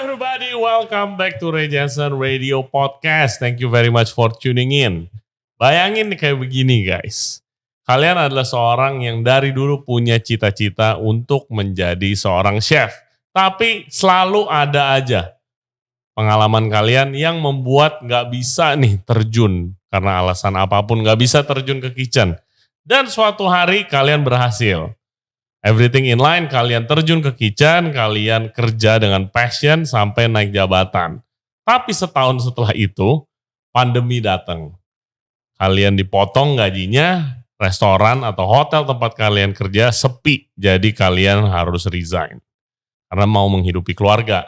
everybody, welcome back to Ray Jensen Radio Podcast. Thank you very much for tuning in. Bayangin nih kayak begini guys. Kalian adalah seorang yang dari dulu punya cita-cita untuk menjadi seorang chef. Tapi selalu ada aja pengalaman kalian yang membuat gak bisa nih terjun. Karena alasan apapun gak bisa terjun ke kitchen. Dan suatu hari kalian berhasil. Everything in line, kalian terjun ke kitchen, kalian kerja dengan passion sampai naik jabatan. Tapi setahun setelah itu, pandemi datang. Kalian dipotong gajinya, restoran atau hotel tempat kalian kerja sepi. Jadi kalian harus resign. Karena mau menghidupi keluarga.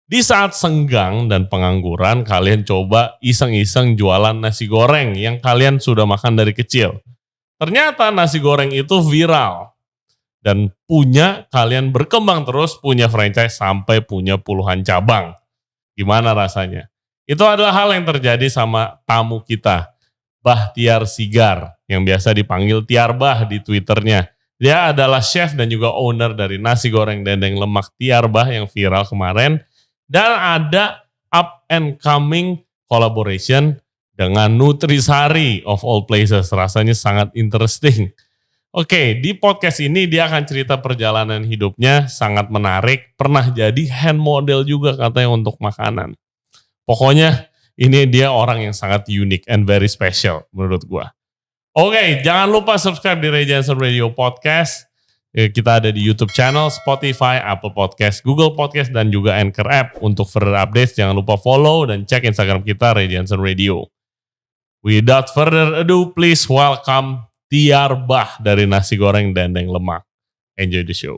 Di saat senggang dan pengangguran, kalian coba iseng-iseng jualan nasi goreng yang kalian sudah makan dari kecil. Ternyata nasi goreng itu viral. Dan kalian berkembang terus, punya franchise sampai punya puluhan cabang. Gimana rasanya? Itu adalah hal yang terjadi sama tamu kita, Bahtiar Sigar, yang biasa dipanggil Tiar Bah di Twitternya. Dia adalah chef dan juga owner dari nasi goreng dendeng lemak Tiar Bah yang viral kemarin. Dan ada up and coming collaboration dengan Nutrisari of all places. Rasanya sangat interesting. Oke, di podcast ini dia akan cerita perjalanan hidupnya, sangat menarik. Pernah jadi hand model juga katanya untuk makanan. Pokoknya ini dia orang yang sangat unik and very special menurut gua. Oke, jangan lupa subscribe di Ray Jensen Radio Podcast. Kita ada di YouTube channel, Spotify, Apple Podcast, Google Podcast, dan juga Anchor App. Untuk further updates, jangan lupa follow dan cek Instagram kita, Ray Jensen Radio. Without further ado, please welcome Tiar Bah dari nasi goreng dendeng lemak. Enjoy the show.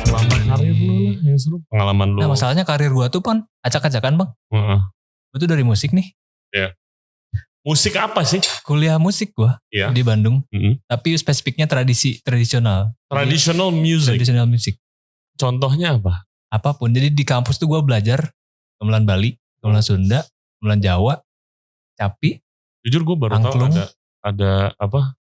Selama karir lu lah yang seru, pengalaman lu. Nah masalahnya karir gua tuh kan acak-acakan bang. Gua tuh dari musik nih. Iya. Musik apa sih? Kuliah musik gua di Bandung. Tapi spesifiknya tradisional. Traditional music. Traditional music. Contohnya apa? Apapun. Jadi di kampus tuh gua belajar gamelan Bali, gamelan Sunda, gamelan Jawa, capi. Jujur gue baru tahu ada apa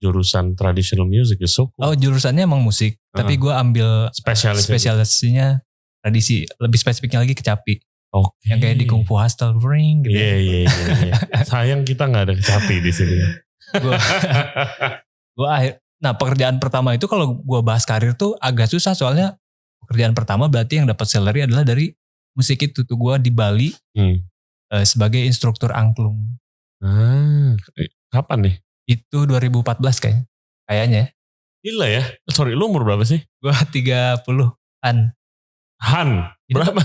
jurusan traditional music ya. So cool. Oh jurusannya emang musik. Tapi gua ambil spesialisasinya tradisi. Lebih spesifiknya lagi ke capi. Okay. Yang kayak di Kung Fu Hustle Ring gitu. Iya. Sayang kita nggak ada kecapi di sini. Nah pekerjaan pertama itu kalau gue bahas karir tuh agak susah soalnya pekerjaan pertama berarti yang dapat salary adalah dari musik itu tuh gue di Bali sebagai instruktur angklung. Kapan nih? Itu 2014 kayaknya. Gila ya. Sorry, lu umur berapa sih? Gue 30-an. Berapa?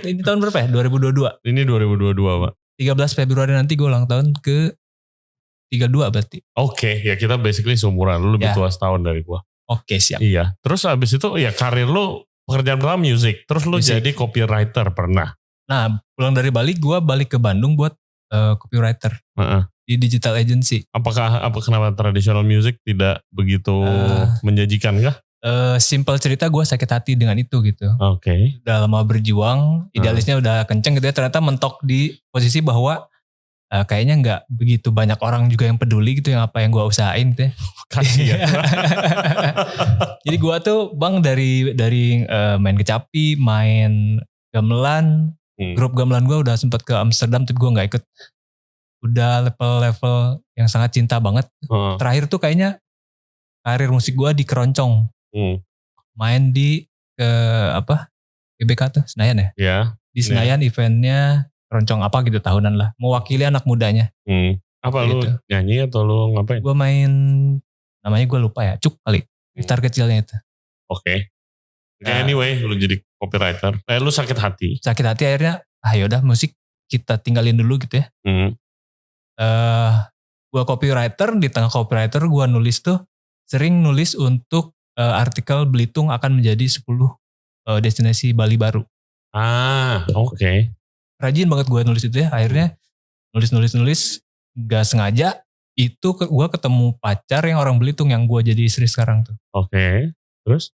Ini tahun berapa ya? 2022. Ini 2022 Pak. 13 Februari nanti gue ulang tahun ke 32 berarti. Oke, ya kita basically seumuran. Lu lebih tua setahun dari gue. Oke, siap. Iya. Terus abis itu ya karir lu, pekerjaan pertama music. Terus lu jadi copywriter pernah. Nah pulang dari Bali gue balik ke Bandung buat copywriter. Di digital agency. Kenapa traditional music tidak begitu menjanjikan kah? Simple cerita gue sakit hati dengan itu gitu. Oke. Udah lama berjuang, idealisnya udah kenceng gitu ya. Ternyata mentok di posisi bahwa kayaknya nggak begitu banyak orang juga yang peduli gitu yang apa yang gue usahain gitu ya. Kasian. Jadi gue tuh bang dari main kecapi, main gamelan, grup gamelan gue udah sempat ke Amsterdam tapi gue nggak ikut. Udah level yang sangat cinta banget. Terakhir tuh kayaknya karir musik gue di Keroncong. Main di GBK tuh Senayan ya? Iya. Di Senayan eventnya Keroncong apa gitu tahunan lah. Mewakili anak mudanya. Apa gitu. Lu nyanyi atau lu ngapain? Gue main, namanya gue lupa ya, Cuk kali. Gitar kecilnya itu. Oke. Anyway, lu jadi copywriter. Lu sakit hati. Sakit hati akhirnya, yaudah musik kita tinggalin dulu gitu ya. Gue copywriter, di tengah copywriter gue nulis tuh, sering nulis untuk artikel Belitung akan menjadi 10 destinasi Bali baru. Oke. Rajin banget gue nulis itu ya. Akhirnya nulis gak sengaja itu gue ketemu pacar yang orang Belitung yang gue jadi istri sekarang tuh. Oke. Terus?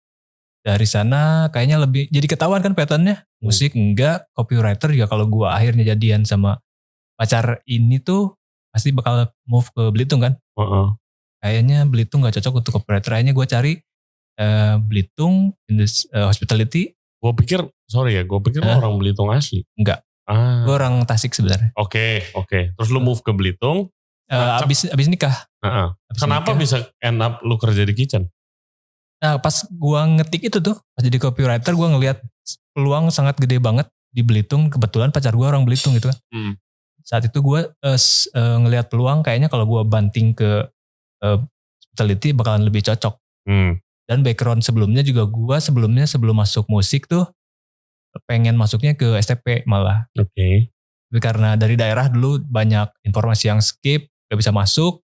Dari sana kayaknya lebih jadi ketahuan kan patternnya. Musik enggak, copywriter juga kalau gue akhirnya jadian sama pacar ini tuh pasti bakal move ke Belitung kan. Kayaknya Belitung gak cocok untuk copywriter. Akhirnya gue cari Belitung hospitality. Gue pikir lo orang Belitung asli. Enggak. Gue orang Tasik sebenarnya. Oke. Terus lu move ke Belitung. Abis nikah. Kenapa bisa end up lu kerja di kitchen? Nah pas gue ngetik itu tuh, pas jadi copywriter gue ngelihat peluang sangat gede banget di Belitung. Kebetulan pacar gue orang Belitung gitu kan. Saat itu gue ngelihat peluang kayaknya kalau gue banting ke hospitality bakalan lebih cocok. Dan background sebelumnya juga gue sebelum masuk musik tuh pengen masuknya ke STP malah. Oke. Tapi karena dari daerah dulu banyak informasi yang skip, gak bisa masuk.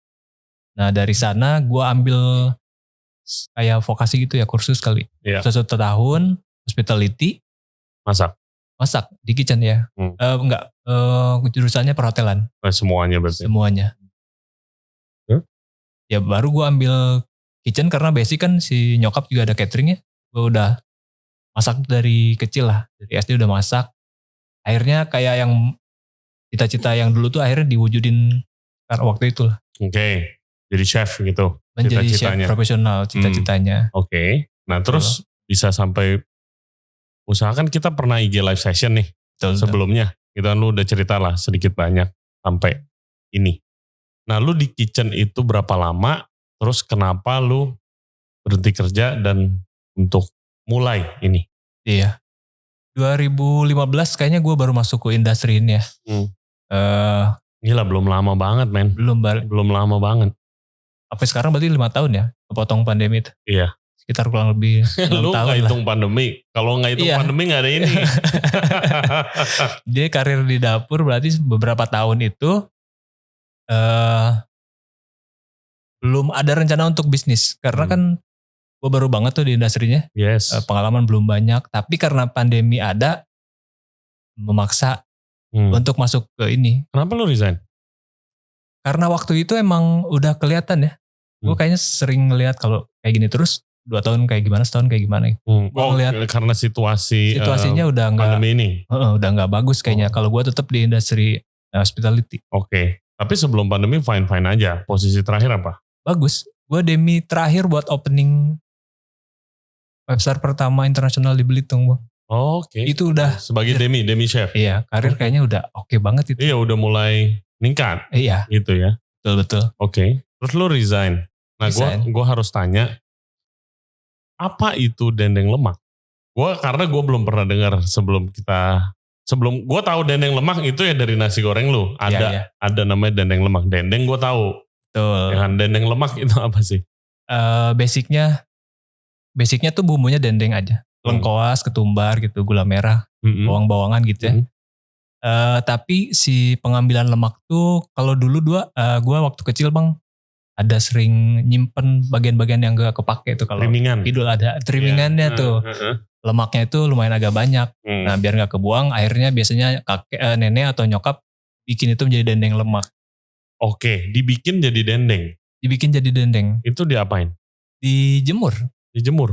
Nah dari sana gue ambil kayak vokasi gitu ya, kursus kali. Satu tahun hospitality. Masak di kitchen ya. Enggak, jurusannya perhotelan. Semuanya berarti. Semuanya. Ya baru gue ambil kitchen karena basic kan si nyokap juga ada cateringnya. Gue udah masak dari kecil lah. Dari SD udah masak. Akhirnya kayak yang cita-cita yang dulu tuh akhirnya diwujudin karena waktu itu lah. Oke. Jadi chef gitu. Menjadi chef profesional cita-citanya. Oke. Nah terus bisa sampai usahakan kita pernah IG live session nih. Sebelumnya. Kita lu udah cerita lah sedikit banyak sampai ini. Nah lu di kitchen itu berapa lama? Terus kenapa lu berhenti kerja dan untuk mulai ini? Iya. 2015 kayaknya gue baru masuk ke industri ini ya. Gila belum lama banget men. Belum lama banget. Sampai sekarang berarti 5 tahun ya, kepotong pandemi itu. Iya. Sekitar kurang lebih 6 lu tahun gak hitung pandemi. Kalau gak hitung pandemi gak ada ini. Dia karir di dapur berarti beberapa tahun itu belum ada rencana untuk bisnis. Karena kan gue baru banget tuh di industrinya. Yes. Pengalaman belum banyak. Tapi karena pandemi ada, memaksa untuk masuk ke ini. Kenapa lu resign? Karena waktu itu emang udah kelihatan ya. Gue kayaknya sering ngeliat kalau kayak gini terus 2 tahun kayak gimana, setahun kayak gimana. Gue ngeliat karena situasinya udah nggak pandemi ini. Udah nggak bagus kayaknya. Kalau gue tetap di industri hospitality. Oke. Tapi sebelum pandemi fine aja. Posisi terakhir apa? Bagus. Gue demi terakhir buat opening website pertama internasional di Belitung, Bang. Oke. Itu udah sebagai demi chef. Iya, karir kayaknya udah oke banget itu. Iya, udah mulai meningkat. Iya. Gitu ya. Betul. Oke. Terus lu resign. Nah, gue harus tanya, apa itu dendeng lemak? Karena gue belum pernah dengar sebelum gue tahu dendeng lemak itu ya dari nasi goreng lu. Ada namanya dendeng lemak. Dendeng gue tahu. Betul. Dengan dendeng lemak itu apa sih? Basicnya tuh bumbunya dendeng aja. Lengkoas, ketumbar gitu, gula merah, bawang-bawangan gitu ya. Tapi si pengambilan lemak tuh kalau dulu gue waktu kecil Bang ada sering nyimpen bagian-bagian yang gak kepake tuh kalau idul ada trimmingannya tuh. Lemaknya itu lumayan agak banyak. Nah biar gak kebuang akhirnya biasanya kakek, nenek atau nyokap bikin itu menjadi dendeng lemak. Oke, dibikin jadi dendeng. Itu diapain? Dijemur.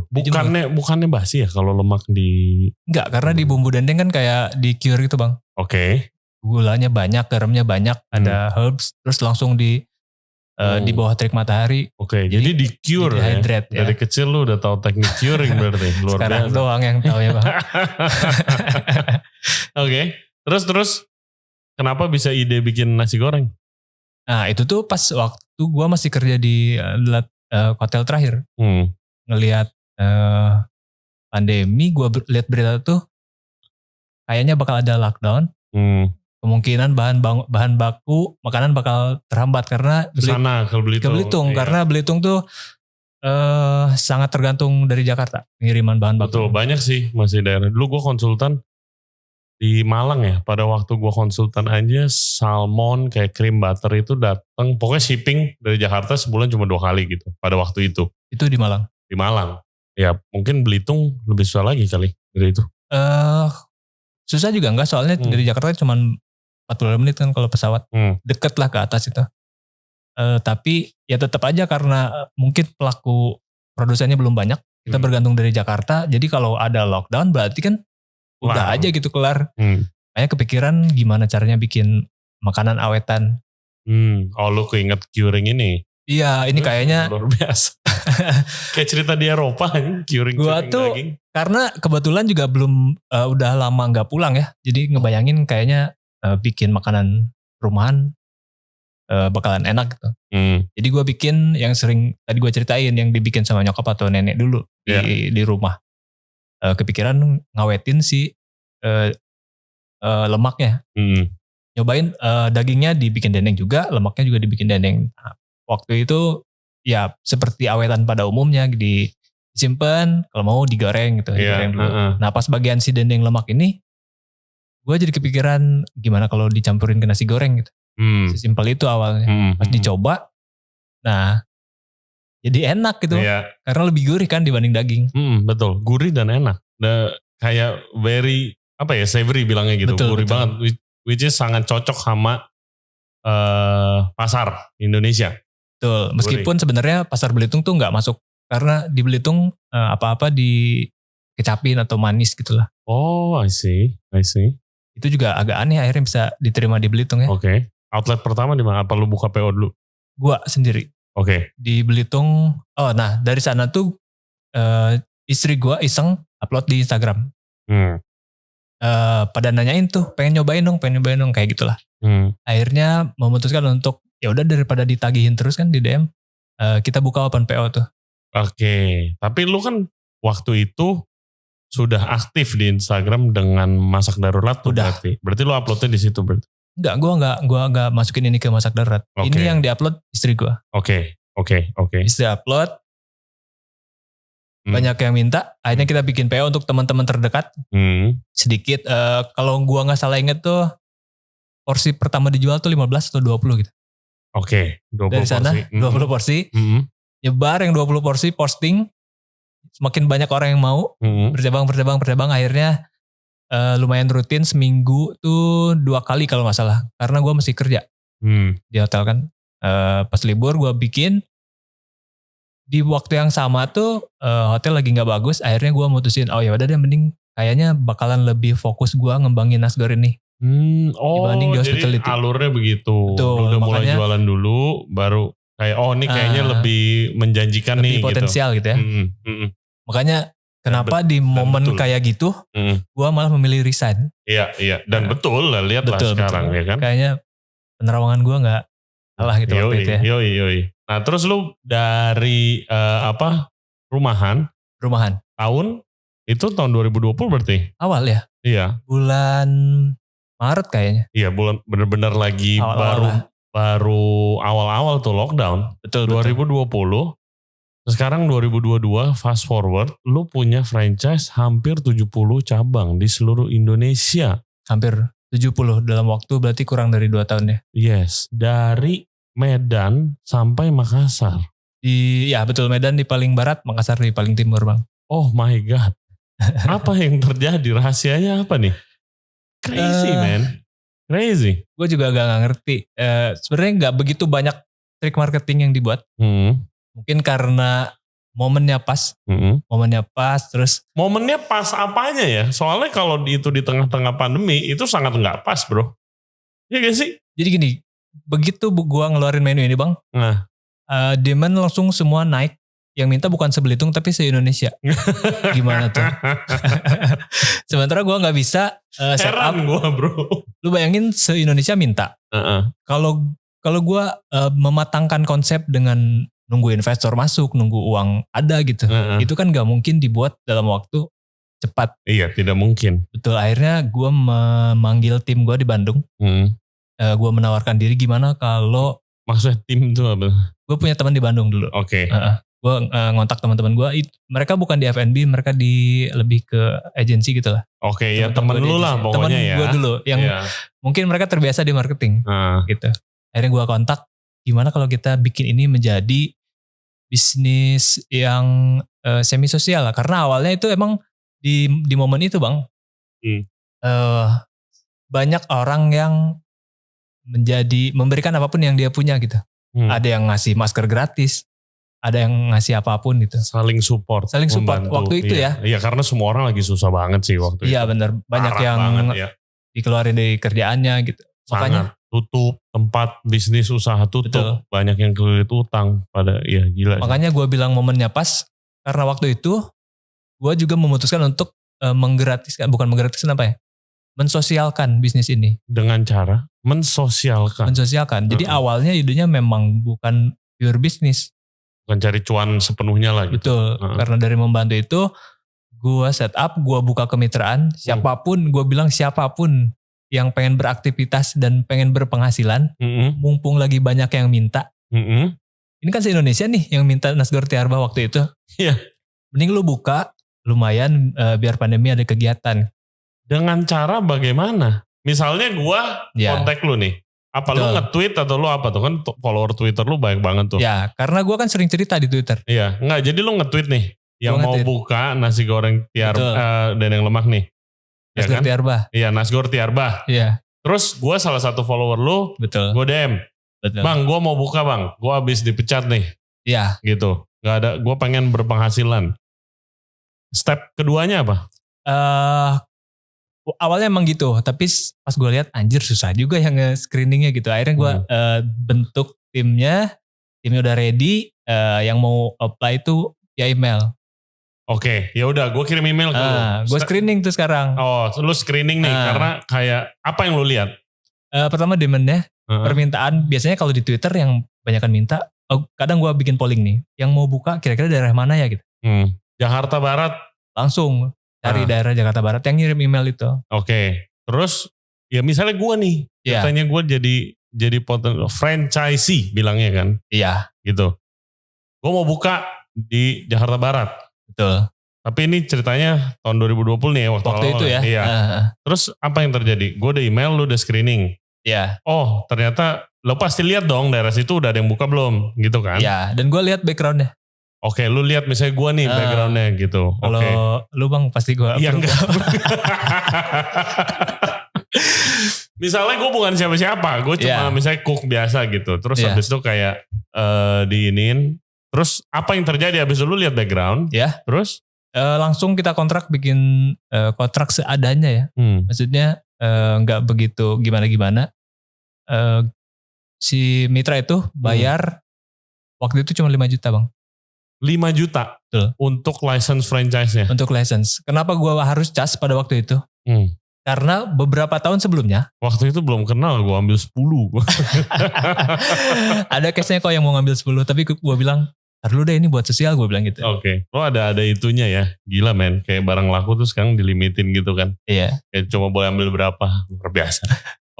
Bukannya basi ya kalau lemak Enggak, karena di bumbu dendeng kan kayak di cure gitu Bang. Oke. Gulanya banyak, garamnya banyak, ada herbs, terus langsung di bawah terik matahari. Oke, jadi di cure ya. Dari kecil lu udah tahu teknik curing berarti. Luar sekarang biasa. doang yang tahu ya Bang. Oke, terus kenapa bisa ide bikin nasi goreng? Nah itu tuh pas waktu gue masih kerja di hotel terakhir. Ngelihat pandemi, gue lihat berita tuh kayaknya bakal ada lockdown. Kemungkinan bahan baku makanan bakal terhambat karena ke Belitung. Karena Belitung tuh sangat tergantung dari Jakarta pengiriman bahan baku. Betul, banyak sih masih daerah. Dulu gue konsultan di Malang ya. Pada waktu gue konsultan aja salmon kayak cream butter itu datang. Pokoknya shipping dari Jakarta sebulan cuma 2 kali gitu pada waktu itu. Itu di Malang. Ya mungkin Belitung lebih susah lagi kali dari itu. Susah juga enggak soalnya dari Jakarta cuma 40 menit kan kalau pesawat. Deket lah ke atas itu. Tapi ya tetap aja karena mungkin pelaku produsennya belum banyak. Kita bergantung dari Jakarta. Jadi kalau ada lockdown berarti kan udah aja gitu kelar. Makanya kepikiran gimana caranya bikin makanan awetan. Oh lu keinget curing ini. Iya, ini kayaknya luar biasa. Kayak cerita di Eropa, curing gua tuh daging. karena kebetulan juga belum udah lama nggak pulang ya, jadi ngebayangin kayaknya bikin makanan rumahan bakalan enak gitu. Jadi gue bikin yang sering tadi gue ceritain yang dibikin sama nyokap atau nenek dulu di rumah. Kepikiran ngawetin si lemaknya. Nyobain dagingnya dibikin dendeng juga, lemaknya juga dibikin dendeng. Nah, waktu itu ya seperti awetan pada umumnya disimpan, kalau mau digoreng gitu, digoreng dulu. Nah pas bagian si dendeng lemak ini, gue jadi kepikiran gimana kalau dicampurin ke nasi goreng gitu. Sesimpel itu awalnya. Pas dicoba, nah jadi enak gitu. Karena lebih gurih kan dibanding daging. Betul, gurih dan enak. Kayak very savory bilangnya gitu. Betul, gurih banget, which is sangat cocok sama pasar Indonesia. Betul, meskipun sebenarnya pasar Belitung tuh nggak masuk karena di Belitung apa-apa dikecapin atau manis gitulah. Oh, I see. Itu juga agak aneh akhirnya bisa diterima di Belitung ya. Oke. Outlet pertama di mana? Apa lu buka PO dulu? Gua sendiri. Oke. Di Belitung. Oh, nah dari sana tuh istri gua iseng upload di Instagram. Pada nanyain tuh, pengen nyobain dong kayak gitulah. Akhirnya memutuskan untuk ya udah daripada ditagihin terus kan di DM, kita buka open PO tuh. Oke. Tapi lu kan waktu itu sudah aktif di Instagram dengan masak darurat tuh. Udah. Berarti lu uploadnya di situ berarti? Enggak, gua enggak masukin ini ke masak darurat. Okay. Ini yang diupload istri gua. Oke. Istri upload. Banyak yang minta, akhirnya kita bikin PO untuk teman-teman terdekat. Sedikit, kalau gua nggak salah inget tuh, porsi pertama dijual tuh 15 atau 20 gitu. Oke, 20 dari sana, porsi. 20 porsi. Nyebar yang 20 porsi, posting. Semakin banyak orang yang mau, bercabang, akhirnya lumayan rutin, seminggu tuh 2 kali kalau gak salah. Karena gue mesti kerja di hotel kan. Pas libur gue bikin. Di waktu yang sama tuh hotel lagi gak bagus, akhirnya gue mutusin, oh ya udah deh mending kayaknya bakalan lebih fokus gue ngembangin Nasgor ini. Dibanding di hospitality. Jadi alurnya begitu. Betul, udah mulai jualan dulu, baru kayak ini kayaknya lebih menjanjikan lebih nih. Potensial gitu ya. Makanya kenapa di momen kayak gitu, gue malah memilih resign. Iya. Dan betul lah, lihatlah sekarang ya kan. Kayaknya penerawangan gue gak salah gitu waktu itu ya. Yoi. Nah terus lu dari rumahan. Tahun, itu tahun 2020 berarti? Awal ya? Iya. Bulan Maret kayaknya. Iya, bulan bener-bener lagi baru awal-awal tuh lockdown. Betul. 2020. Sekarang 2022, fast forward, lu punya franchise hampir 70 cabang di seluruh Indonesia. Hampir 70 dalam waktu berarti kurang dari 2 tahun ya. Yes, dari Medan sampai Makassar. Ya betul, Medan di paling barat, Makassar di paling timur bang. Oh my God. Apa yang terjadi? Rahasianya apa nih? Crazy man. Crazy. Gue juga gak ngerti. Sebenarnya gak begitu banyak trik marketing yang dibuat. Mungkin karena momennya pas. Terus. Momennya pas apanya ya? Soalnya kalau itu di tengah-tengah pandemi itu sangat gak pas bro. Iya gak sih? Jadi gini, begitu gue ngeluarin menu ini bang. Demand langsung semua naik. Yang minta bukan se-Belitung tapi se-Indonesia. Gimana tuh? Sementara gue gak bisa set up. Heran gue bro. Lu bayangin se-Indonesia minta. Kalau gue mematangkan konsep dengan nunggu investor masuk, nunggu uang ada gitu. Itu kan gak mungkin dibuat dalam waktu cepat. Iya, tidak mungkin. Betul, akhirnya gue memanggil tim gue di Bandung. Gue menawarkan diri gimana kalau... Maksudnya tim itu apa? Gue punya teman di Bandung dulu. Oke. Gue ngontak teman-teman gue, mereka bukan di F&B, mereka lebih ke agensi gitu lah. Oke, ya temen lu lah pokoknya ya. Temen gue dulu, yang mungkin mereka terbiasa di marketing gitu. Akhirnya gue kontak, gimana kalau kita bikin ini menjadi bisnis yang semi sosial lah. Karena awalnya itu emang di momen itu bang, banyak orang yang memberikan apapun yang dia punya gitu. Ada yang ngasih masker gratis, ada yang ngasih apapun gitu. Saling support waktu itu ya. Iya, karena semua orang lagi susah banget sih waktu itu. Iya benar, banyak yang dikeluarin dari kerjaannya gitu. Makanya tutup, tempat bisnis usaha tutup, Betul. banyak yang kelilit utang pada ya gila. Makanya gue bilang momennya pas karena waktu itu gue juga memutuskan untuk menggratiskan apa ya? Mensosialkan bisnis ini. Dengan cara mensosialkan. Jadi awalnya idenya memang bukan pure bisnis. Bukan cari cuan sepenuhnya lah gitu. Betul. Karena dari membantu itu gue set up, gue buka kemitraan, siapapun yang pengen beraktivitas dan pengen berpenghasilan, mumpung lagi banyak yang minta. Ini kan se-Indonesia nih yang minta Nasgor Tiarba waktu itu. Iya. Mending lu buka, lumayan biar pandemi ada kegiatan. Dengan cara bagaimana? Misalnya gua kontak lu nih. Apa lu nge-tweet atau lu apa tuh? Kan follower Twitter lu banyak banget tuh. Ya, karena gua kan sering cerita di Twitter. Iya, enggak jadi lu nge-tweet nih. Yang mau buka nasi goreng Tiarba dan yang lemak nih. Nasgor Tiarba. Iya, Nasgor Tiarba. Iya. Terus gue salah satu follower lu, gue DM. Betul. Bang, gue mau buka bang. Gue habis dipecat nih. Iya. Gitu. Gak ada, gue pengen berpenghasilan. Step keduanya apa? Awalnya emang gitu. Tapi pas gue lihat anjir susah juga yang screeningnya gitu. Akhirnya gue bentuk timnya udah ready. Yang mau apply itu via email. Oke, ya udah, gue kirim email ke lu. Gue screening tuh sekarang. Oh, lu screening nih karena kayak apa yang lu lihat? Pertama demand-nya, permintaan biasanya kalau di Twitter yang banyakan minta, kadang gue bikin polling nih, yang mau buka kira-kira daerah mana ya gitu. Jakarta Barat. Langsung cari daerah Jakarta Barat yang ngirim email itu. Oke, terus ya misalnya gue nih, katanya gue jadi franchisee bilangnya kan. Iya. Gitu. Gue mau buka di Jakarta Barat. Betul. Tapi ini ceritanya tahun 2020 nih ya. Waktu itu ya. Iya. Terus apa yang terjadi? Gue udah email, lu udah screening. Iya. Oh ternyata lo pasti lihat dong daerah situ udah ada yang buka belum gitu kan. Iya. Dan gue lihat backgroundnya. Oke, lu lihat misalnya gue nih backgroundnya gitu. Kalau lu bang pasti gue. Iya enggak. Misalnya gue bukan siapa-siapa. Gue cuma misalnya cook biasa gitu. Terus habis itu kayak diinin. Terus apa yang terjadi habis itu lu lihat background? Ya. Terus? Langsung kita bikin kontrak seadanya ya. Maksudnya nggak begitu gimana-gimana. Si mitra itu bayar waktu itu cuma 5 juta bang. 5 juta? Betul. Untuk license franchise-nya? Untuk license. Kenapa gue harus cas pada waktu itu? Karena beberapa tahun sebelumnya. Waktu itu belum kenal, gue ambil 10. Ada case-nya kok yang mau ngambil 10. Tapi gue bilang, dulu deh ini buat sosial, gue bilang gitu. Oke. Lo ada itunya ya. Gila men. Kayak barang laku tuh sekarang dilimitin gitu kan. Iya. Kayak cuma boleh ambil berapa. Luar biasa.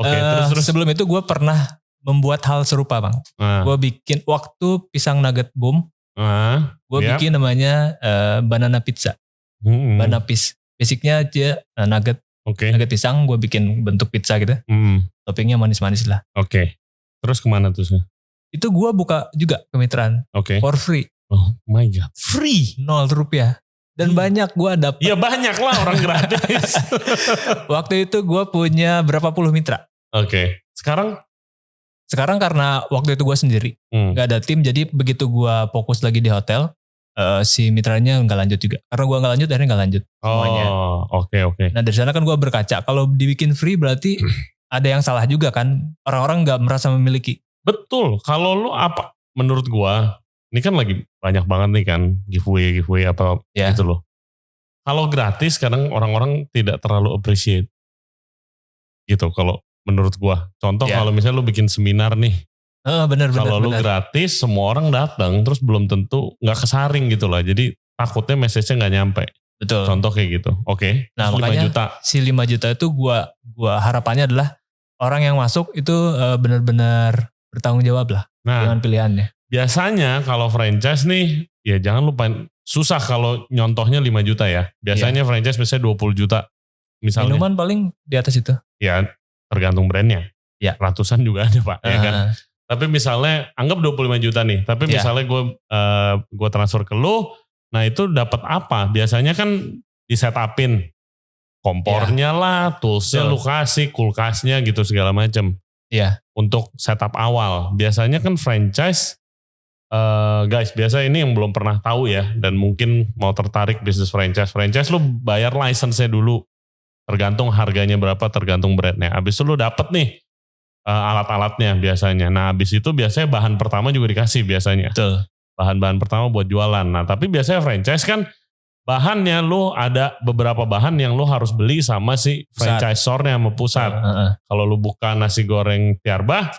Oke. Terus. Sebelum itu gue pernah membuat hal serupa bang. Gue bikin waktu pisang nugget boom. Gue bikin namanya banana pizza. Banana pizza. Basicnya dia nugget. Nugget pisang gue bikin bentuk pizza gitu. Toppingnya manis-manis lah. Oke. Terus kemana tuh? Itu gue buka juga kemitraan. For free. Oh my god. Free. 0 rupiah. Dan banyak gue dapet. Ya banyak lah orang gratis. Waktu itu gue punya berapa puluh mitra. Oke. Sekarang karena waktu itu gue sendiri. Gak ada tim. Jadi begitu gue fokus lagi di hotel. Si mitranya gak lanjut juga. Karena gue gak lanjut akhirnya gak lanjut semuanya. Oke. Nah dari sana kan gue berkaca. Kalau dibikin free berarti ada yang salah juga kan. Orang-orang gak merasa memiliki. Betul. Kalau lu apa? Menurut gua, ini kan lagi banyak banget nih kan giveaway apa gitu loh. Kalau gratis kadang orang-orang tidak terlalu appreciate. Gitu kalau menurut gua. Contoh kalau misalnya lu bikin seminar nih. Bener. Kalau lu gratis semua orang datang terus belum tentu nggak kesaring gitu lah. Jadi takutnya message-nya nggak nyampe. Betul. Contoh kayak gitu. Oke. Nah 5 makanya juta. Si 5 juta itu gua harapannya adalah orang yang masuk itu benar-benar bertanggung jawab lah dengan pilihannya. Biasanya kalau franchise nih, ya jangan lupain, susah kalau nyontohnya 5 juta ya. Biasanya franchise misalnya 20 juta. Misalnya. Minuman paling di atas itu. Ya tergantung brandnya. Ya. Ratusan juga ada pak. Ya kan? Tapi misalnya anggap 25 juta nih. Tapi misalnya gue transfer ke lu, nah itu dapat apa? Biasanya kan di setupin kompornya lah, toolsnya lu kasih, kulkasnya gitu segala macam. Iya. Untuk setup awal. Biasanya kan franchise, guys biasa ini yang belum pernah tahu ya. Dan mungkin mau tertarik bisnis franchise. Franchise lu bayar license-nya dulu. Tergantung harganya berapa, tergantung brandnya. Habis itu lu dapet nih alat-alatnya biasanya. Nah habis itu biasanya bahan pertama juga dikasih biasanya. Betul. Bahan-bahan pertama buat jualan. Nah tapi biasanya franchise kan bahannya lu ada beberapa bahan yang lu harus beli sama si franchisor-nya sama pusat. Kalau lu buka nasi goreng Tiarbah,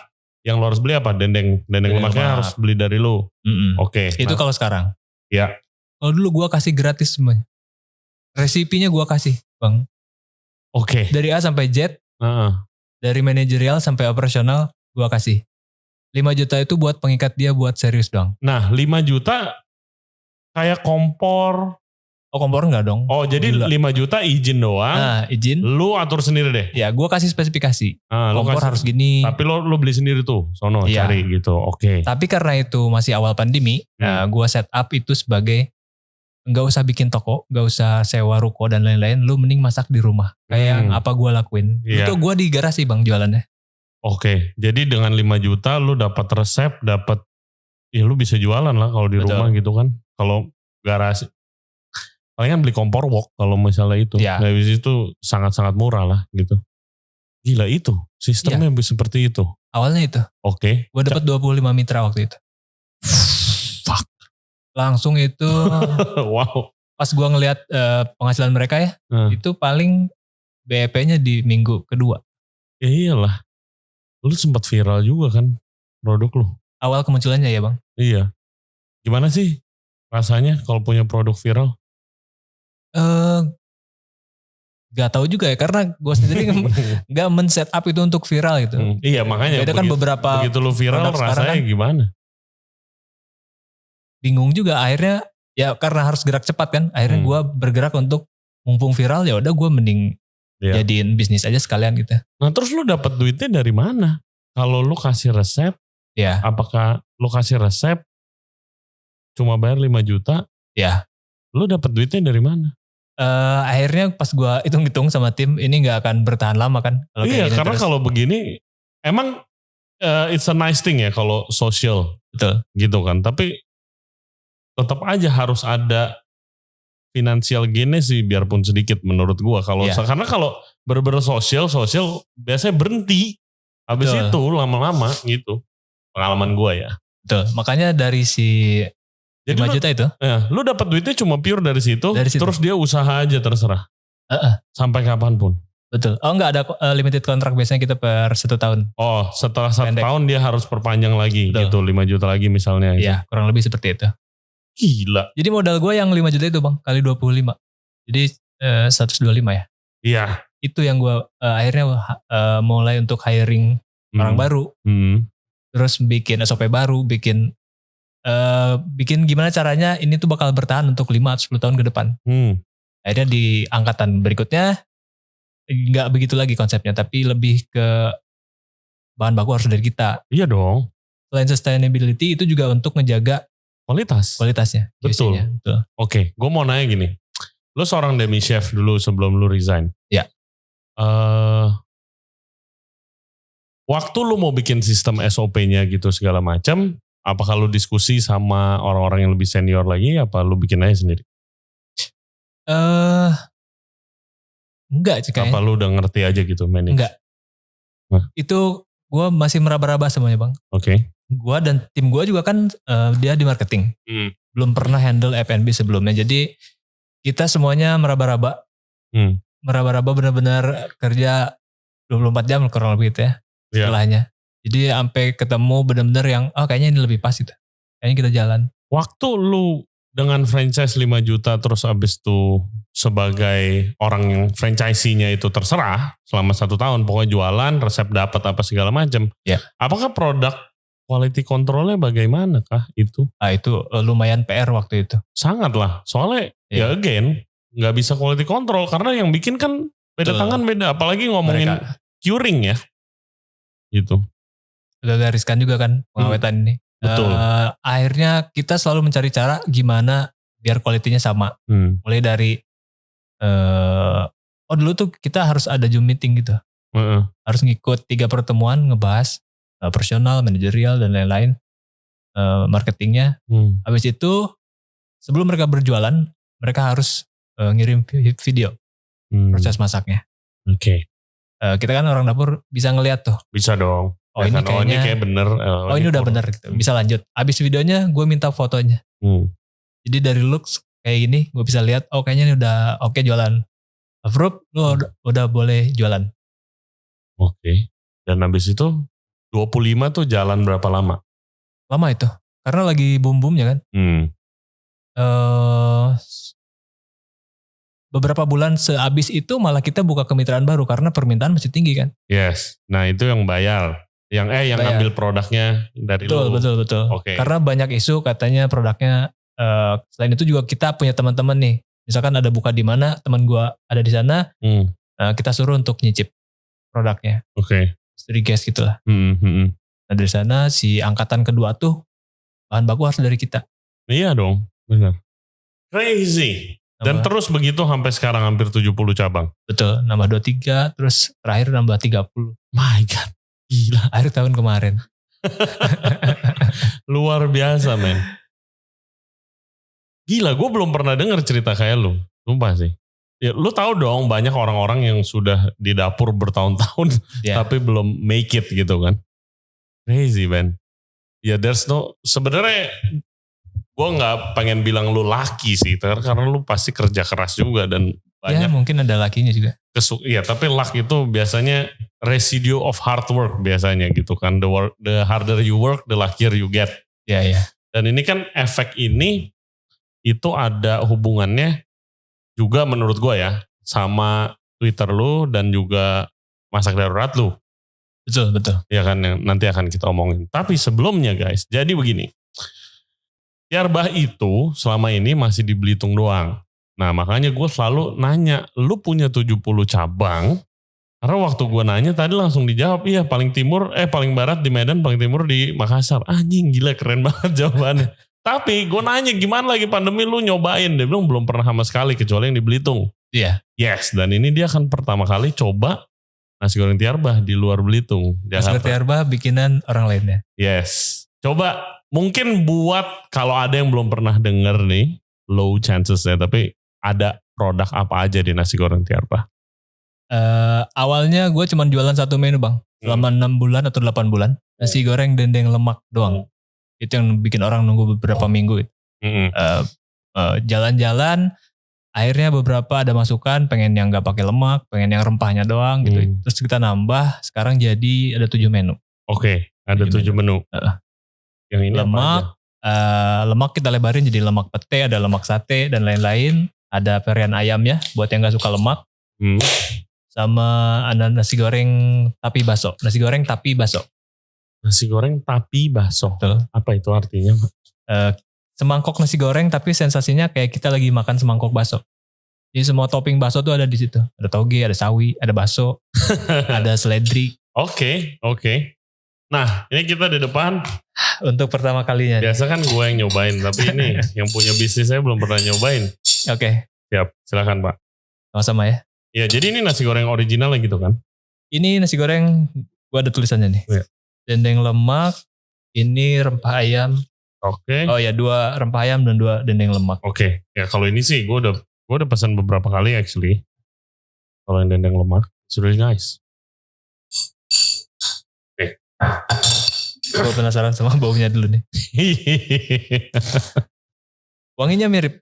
yang lu harus beli apa? Dendeng lemaknya harus beli dari lu. Oke. Itu kalau sekarang. Ya. Kalau dulu gua kasih gratis semuanya. Resipinya gua kasih, Bang. Oke. Dari A sampai Z. Dari manajerial sampai operasional gua kasih. 5 juta itu buat pengikat dia buat serius doang. Nah 5 juta kayak kompor. Oh kompor enggak dong. Oh jadi gila. 5 juta izin doang. Nah izin. Lu atur sendiri deh. Ya gua kasih spesifikasi. Kompor kasih, harus gini. Tapi lu beli sendiri tuh. Sono cari gitu. Oke. Tapi karena itu masih awal pandemi. Gua set up itu sebagai nggak usah bikin toko, nggak usah sewa ruko dan lain-lain. Lu mending masak di rumah. Kayak yang apa gue lakuin. Itu gue di garasi bang jualannya. Oke, jadi dengan 5 juta lu dapat resep, lu bisa jualan lah kalau di rumah gitu kan. Kalau garasi, palingan beli kompor wok kalau misalnya itu. Ya. Habis itu sangat-sangat murah lah gitu. Gila itu, sistemnya seperti itu. Awalnya itu. Oke. Gue dapat 25 mitra waktu itu. Fuck. Langsung itu. Wow. Pas gue ngelihat penghasilan mereka ya, itu paling BEP-nya di minggu kedua. Ya iyalah. Lu sempat viral juga kan produk lu. Awal kemunculannya ya bang. Iya. Gimana sih rasanya kalau punya produk viral? Gak tahu juga ya karena gue sendiri gak men-set up itu untuk viral gitu. Iya makanya. Beda kan begitu lu viral rasanya kan, gimana? Bingung juga akhirnya ya karena harus gerak cepat kan. Akhirnya gue bergerak untuk mumpung viral ya udah gue mending jadiin bisnis aja sekalian gitu. Nah terus lu dapat duitnya dari mana? Kalau lu kasih resep, apakah lu kasih resep cuma bayar 5 juta? Ya. Lu dapat duitnya dari mana? Akhirnya pas gue hitung-hitung sama tim ini nggak akan bertahan lama kan? Iya karena kalau begini emang it's a nice thing ya kalau social. Betul. Gitu kan. Tapi tetap aja harus ada finansial gainnya sih biarpun sedikit menurut gua. Karena kalau bener-bener sosial biasanya berhenti. Habis itu lama-lama gitu. Pengalaman gua ya. Betul. Makanya dari si 5 juta itu. Lu dapat duitnya cuma pure dari situ. Terus dia usaha aja terserah. Sampai kapanpun. Betul. Oh enggak ada limited kontrak biasanya kita per 1 tahun. Oh setelah 1 tahun dia harus perpanjang lagi. Betul. Gitu 5 juta lagi misalnya. Iya kurang lebih seperti itu. Gila. Jadi modal gue yang 5 juta itu bang, kali 25. Jadi 125 ya. Iya. Itu yang gue akhirnya mulai untuk hiring orang baru. Terus bikin SOP baru, bikin gimana caranya ini tuh bakal bertahan untuk 5 atau 10 tahun ke depan. Akhirnya di angkatan berikutnya, gak begitu lagi konsepnya, tapi lebih ke bahan baku harus dari kita. Iya dong. Selain sustainability itu juga untuk ngejaga kualitasnya. Betul. Oke, gue mau nanya gini. Lu seorang demi chef dulu sebelum lu resign. Ya. Waktu lu mau bikin sistem SOP-nya gitu segala macam, apakah lu diskusi sama orang-orang yang lebih senior lagi, apa lu bikin aja sendiri? Enggak sih kayaknya. Apa lu udah ngerti aja gitu manage? Enggak. Itu gue masih meraba-raba semuanya bang. Oke. Gue dan tim gue juga kan dia di marketing. Belum pernah handle F&B sebelumnya. Jadi kita semuanya meraba-raba. Meraba-raba benar-benar kerja 24 jam kurang lebih gitu ya. Setelahnya. Jadi sampai ketemu benar-benar yang kayaknya ini lebih pas gitu. Kayaknya kita jalan. Waktu lu dengan franchise 5 juta terus abis itu sebagai orang yang franchisee-nya itu terserah selama 1 tahun. Pokoknya jualan, resep dapat apa segala macam. Apakah produk quality controlnya bagaimana kah itu? Itu lumayan PR waktu itu. Sangat lah. Soalnya ya again gak bisa quality control. Karena yang bikin kan beda tangan beda. Apalagi ngomongin curing ya. Gitu. Udah riskan juga kan pengawetan ini. Betul. Akhirnya kita selalu mencari cara gimana biar kualitinya sama. Mulai dari dulu tuh kita harus ada Zoom meeting gitu. Harus ngikut 3 pertemuan ngebahas operasional, manajerial dan lain-lain, marketingnya. Habis itu sebelum mereka berjualan, mereka harus ngirim video proses masaknya. Oke. kita kan orang dapur bisa ngeliat tuh. Bisa dong. Oh ya ini kan? kayaknya, kayak bener. oh ini udah bener gitu. Bisa lanjut. Abis videonya gue minta fotonya. Jadi dari looks kayak gini gue bisa lihat, oh kayaknya ini udah oke jualan. Approve, lu udah boleh jualan. Oke. Dan habis itu 25 tuh jalan berapa lama? Lama itu. Karena lagi boom-boomnya kan. Beberapa bulan sehabis itu malah kita buka kemitraan baru karena permintaan masih tinggi kan. Yes. Nah itu yang bayar. Yang Bayar. ngambil produknya dari lu. Betul. Oke. Karena banyak isu katanya produknya, selain itu juga kita punya teman-teman nih. Misalkan ada buka di mana, teman gua ada di sana, kita suruh untuk nyicip produknya. Oke. Studi gas gitu lah. Nah dari sana si angkatan kedua tuh bahan baku harus dari kita. Iya dong, benar. Crazy. Dan terus begitu sampai sekarang hampir 70 cabang. Betul, nambah 23, terus terakhir nambah 30. My God, gila. Akhir tahun kemarin. Luar biasa men. Gila, gue belum pernah denger cerita kayak lu. Sumpah sih. Ya, lu tahu dong banyak orang-orang yang sudah di dapur bertahun-tahun tapi belum make it gitu kan. Crazy man. Ya there's no, sebenarnya gue gak pengen bilang lu laki sih, karena lu pasti kerja keras juga dan banyak. Ya mungkin ada lakinya juga. Iya tapi luck itu biasanya residue of hard work biasanya gitu kan. The harder you work, the luckier you get. Iya. Dan ini kan efek ini itu ada hubungannya juga menurut gue ya sama Twitter lu dan juga masak darurat lu. Betul. Ya kan yang nanti akan kita omongin. Tapi sebelumnya guys, jadi begini. Tiarbah itu selama ini masih di Belitung doang. Nah makanya gue selalu nanya, lu punya 70 cabang? Karena waktu gue nanya tadi langsung dijawab, iya paling barat di Medan, paling timur di Makassar. Anjing gila keren banget jawabannya. Tapi gue nanya gimana lagi pandemi lu nyobain? Dia bilang belum pernah sama sekali kecuali yang di Belitung. Iya. Yes, dan ini dia kan pertama kali coba nasi goreng Tiarbah di luar Belitung. Nasi goreng Tiarbah bikinan orang lainnya. Yes. Coba mungkin buat kalau ada yang belum pernah denger nih, low chances ya, tapi ada produk apa aja di nasi goreng Tiarbah? Awalnya gue cuma jualan satu menu bang. Selama 6 bulan atau 8 bulan. Nasi goreng dendeng lemak doang. Itu yang bikin orang nunggu beberapa minggu. Jalan-jalan, akhirnya beberapa ada masukan pengen yang gak pakai lemak, pengen yang rempahnya doang gitu. Terus kita nambah, sekarang jadi ada 7 menu. Oke, ada 7 menu. Yang ini lemak, lemak kita lebarin jadi lemak pete, ada lemak sate dan lain-lain. Ada varian ayamnya buat yang gak suka lemak. Sama ada nasi goreng tapi baso. Nasi goreng tapi baso. Nasi goreng tapi baso. Betul. Apa itu artinya? Semangkok nasi goreng tapi sensasinya kayak kita lagi makan semangkok baso. Jadi semua topping baso tuh ada di situ. Ada toge, ada sawi, ada baso, ada seledri. Oke. Nah, ini kita di depan. Untuk pertama kalinya. Biasa kan gue yang nyobain, tapi ini yang punya bisnis saya belum pernah nyobain. Oke. Siap, silakan Pak. Sama-sama ya. Ya, jadi ini nasi goreng original gitu kan? Ini nasi goreng, gue ada tulisannya nih. Ya. Dendeng lemak, ini rempah ayam. Oke. Oh ya, 2 rempah ayam dan 2 dendeng lemak. Oke. Ya kalau ini sih gue udah pesan beberapa kali actually. Kalau yang dendeng lemak, it's really nice. Oke. Gue penasaran sama baunya dulu nih. Wanginya mirip.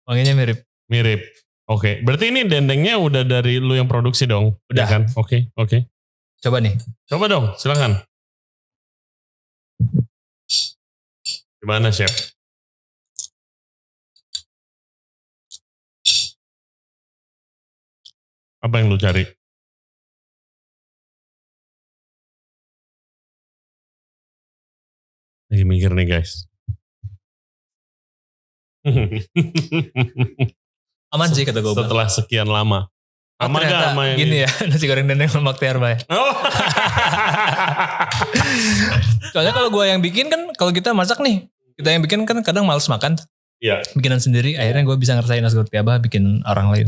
Wanginya mirip. Mirip. Oke. Berarti ini dendengnya udah dari lu yang produksi dong? Udah. Ya kan? Oke. Coba nih. Coba dong, silakan. Gimana chef? Apa yang lu cari? Lagi mikir nih guys. Aman sih kata gue. Setelah sekian lama. Sama gak sama yang gini ya, nasi goreng dendeng lemak Tiarbah. Oh. Soalnya kalau gue yang bikin kan, kalau kita masak nih, kita yang bikin kan kadang males makan. Iya. Bikinan sendiri, akhirnya gue bisa ngerasain nasi goreng Tiarbah bikin orang lain.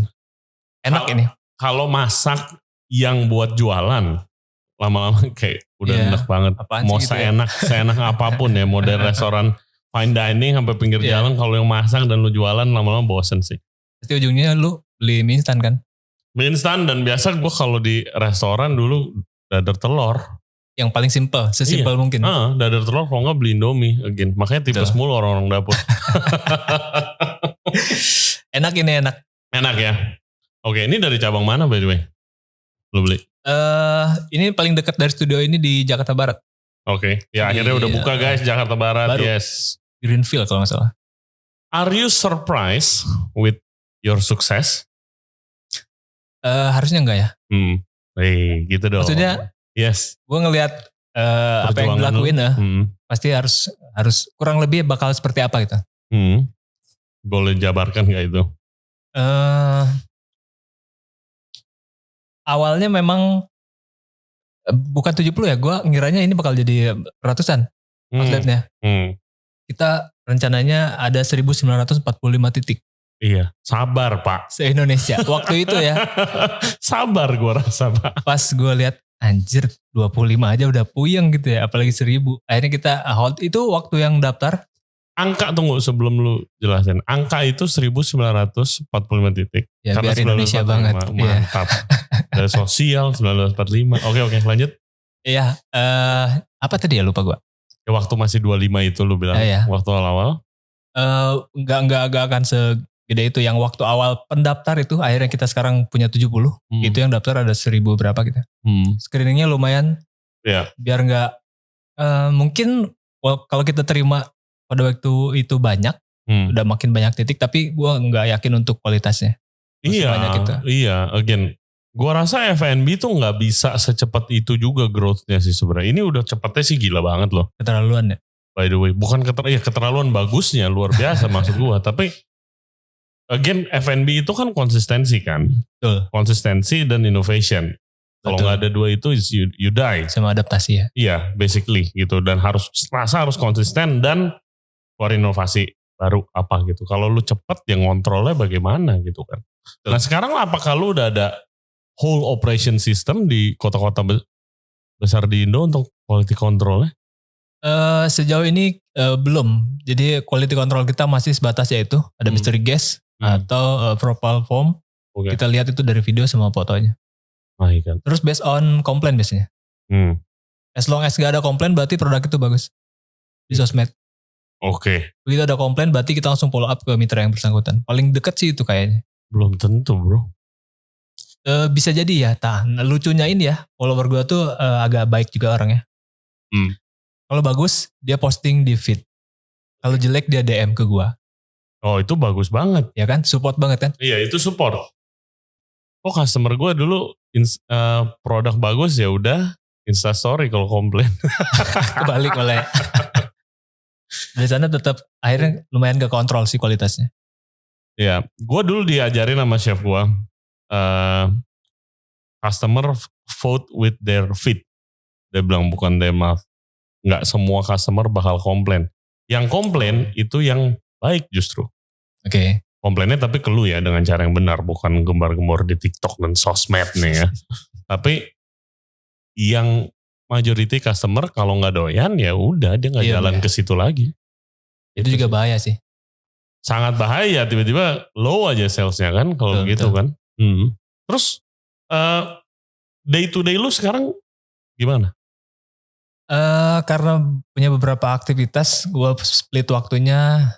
Enak ini. Kalau masak yang buat jualan, lama-lama kayak udah enak banget. Mau gitu seenak apapun ya, model restoran fine dining sampai pinggir jalan, kalau yang masak dan lu jualan lama-lama bosen sih. Pasti ujungnya lu beli mie instan kan? Mie instan dan biasa gue kalau di restoran dulu dadar telur. Yang paling simple, sesimpel mungkin. Dadar telur kalau nggak beli Indomie again. Makanya tipes mulu orang-orang dapur. Enak ini enak. Enak ya. Oke, ini dari cabang mana by the way? Lu beli? Ini paling dekat dari studio ini di Jakarta Barat. Oke, ya akhirnya udah buka guys Jakarta Barat. Baru. Yes. Greenfield kalau nggak salah. Are you surprised with your success? Harusnya enggak ya. Gitu dong. Maksudnya, yes. Gue ngelihat apa yang dilakuin pasti harus kurang lebih bakal seperti apa gitu. Boleh jabarkan nggak itu? Awalnya memang bukan 70 ya, gue ngiranya ini bakal jadi ratusan outletnya. Kita rencananya ada 1945 titik. Iya, sabar Pak. Se-Indonesia, waktu itu ya. Sabar gue rasa Pak. Pas gue lihat, anjir 25 aja udah puyeng gitu ya, apalagi 1000. Akhirnya kita hold, itu waktu yang daftar. Angka tunggu sebelum lu jelasin. Angka itu 1945 titik. Ya karena biar Indonesia banget. Mantap. Dari sosial 1945. Oke, lanjut. Iya, apa tadi ya lupa gue. Ya waktu masih 25 itu lu bilang. Iya. Waktu awal-awal. Enggak akan segede itu. Yang waktu awal pendaftar itu akhirnya kita sekarang punya 70. Itu yang daftar ada 1000 berapa gitu. Screeningnya lumayan. Iya. Biar enggak, mungkin kalau kita terima pada waktu itu banyak, udah makin banyak titik, tapi gue nggak yakin untuk kualitasnya. Iya, again, gue rasa F&B tuh nggak bisa secepat itu juga growth-nya sih sebenarnya. Ini udah cepetnya sih gila banget loh. Keterlaluan ya? By the way, bukan keterlaluan bagusnya, luar biasa maksud gue. Tapi again, F&B itu kan konsistensi kan. Betul. Konsistensi dan innovation. Kalau nggak ada dua itu, you die. Sama adaptasi ya? Iya, basically gitu. Dan harus konsisten dan keluar inovasi baru apa gitu. Kalau lu cepet ya ngontrolnya bagaimana gitu kan. Nah sekarang apakah lu udah ada whole operation system di kota-kota besar di Indo untuk quality controlnya? Sejauh ini belum. Jadi quality control kita masih sebatas yaitu ada mystery gas atau propal foam. Okay. Kita lihat itu dari video sama fotonya. Kan. Terus based on komplain biasanya. As long as gak ada komplain berarti produk itu bagus. Di sosmed. Oke. Begitu ada komplain berarti kita langsung follow up ke mitra yang bersangkutan. Paling deket sih itu kayaknya. Belum tentu bro. Bisa jadi ya. Lucunya ini ya. Follower gue tuh agak baik juga orangnya. Kalau bagus dia posting di feed. Kalau jelek dia DM ke gue. Oh itu bagus banget. Ya kan? Support banget kan? Iya itu support. Oh customer gue dulu produk bagus ya udah Instastory kalau komplain. Kebalik malah ya. Dari sana tetap akhirnya lumayan gak kontrol sih kualitasnya. Ya, gue dulu diajarin sama chef gue, customer vote with their feet. Dia bilang bukan their mouth. Nggak semua customer bakal komplain. Yang komplain itu yang baik justru. Oke. Komplainnya tapi ke lu ya dengan cara yang benar, bukan gembar-gembor di TikTok dan sosmed nih ya. Tapi yang majority customer kalau nggak doyan ya udah dia nggak jalan ke situ lagi. Itu juga bahaya sih. Sangat bahaya tiba-tiba low aja salesnya kan kalau gitu kan. Terus day to day lu sekarang gimana? Karena punya beberapa aktivitas, gue split waktunya.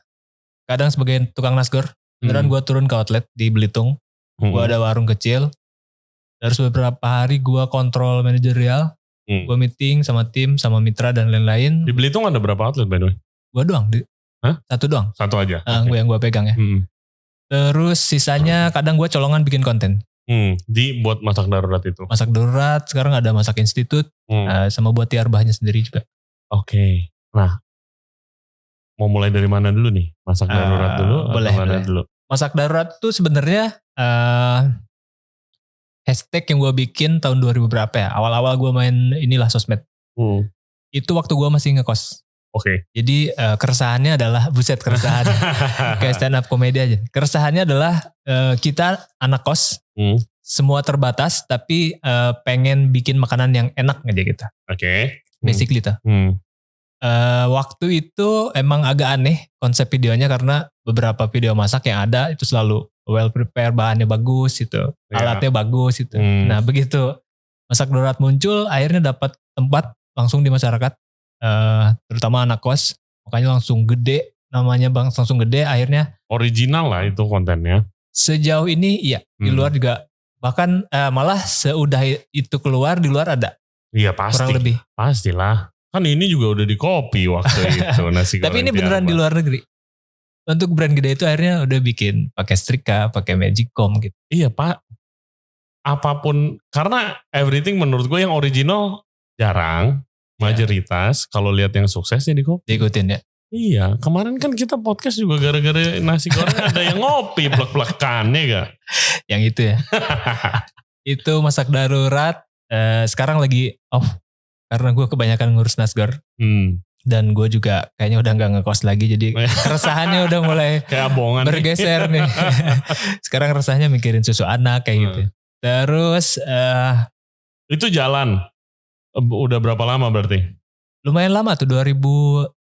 Kadang sebagai tukang nasgor, beneran gue turun ke outlet di Belitung. Gue ada warung kecil. Terus beberapa hari gue kontrol manajerial. Gue meeting sama tim, sama mitra dan lain-lain. Di Belitung ada berapa outlet by the way? Gue doang. Satu doang. Satu aja? Okay. Yang gue pegang ya. Terus sisanya kadang gue colongan bikin konten. Buat masak darurat itu? Masak darurat, sekarang ada masak institut. Sama buat tiar bahannya sendiri juga. Oke. Nah, mau mulai dari mana dulu nih? Masak darurat dulu boleh, atau mana boleh. dulu? Masak darurat tuh sebenarnya hashtag yang gue bikin tahun 2000 berapa ya. Awal-awal gue main inilah sosmed. Itu waktu gue masih ngekos. Oke. Jadi keresahannya adalah, keresahan. Kayak stand up komedi aja. Keresahannya adalah kita anak kos. Semua terbatas tapi pengen bikin makanan yang enak aja kita. Oke. Basically tuh. Waktu itu emang agak aneh konsep videonya karena beberapa video masak yang ada itu selalu well prepare, bahannya bagus gitu, alatnya bagus gitu. Nah begitu Masak Darurat muncul, akhirnya dapat tempat langsung di masyarakat, terutama anak kos, makanya langsung gede, namanya Bang langsung gede, akhirnya original lah itu kontennya. sejauh ini iya, di luar juga, bahkan malah seudah itu keluar, di luar ada. Iya pasti, kurang lebih. Pastilah. Kan ini juga udah di copy waktu itu nasi goreng. Tapi ini beneran di luar negeri. Untuk brand gede itu akhirnya udah bikin pakai Strika, pakai Magicom gitu. Iya Pak. Apapun, karena everything menurut gue yang original jarang, mayoritas kalau lihat yang suksesnya diikutin ya. Iya, kemarin kan kita podcast juga gara-gara nasi goreng ada yang ngopi blak-blakannya gak? Yang itu ya. Itu Masak Darurat, sekarang lagi off karena gue kebanyakan ngurus Nasgor. Dan gue juga kayaknya udah gak ngekos lagi, jadi keresahannya udah mulai kayak abongan bergeser nih. Sekarang resahnya mikirin susu anak kayak gitu. Terus itu jalan udah berapa lama berarti? Lumayan lama tuh, 2000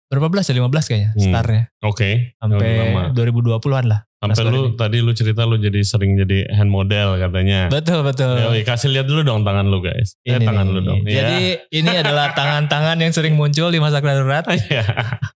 berapa belas ya, 15 kayaknya startnya. Oke. Sampai 2020-an lah. Sampai tadi lu cerita lu jadi sering jadi hand model katanya. Betul. Ya, kasih lihat dulu dong tangan lu guys. Tangan lu dong. Jadi ini adalah tangan-tangan yang sering muncul di Masak Darurat.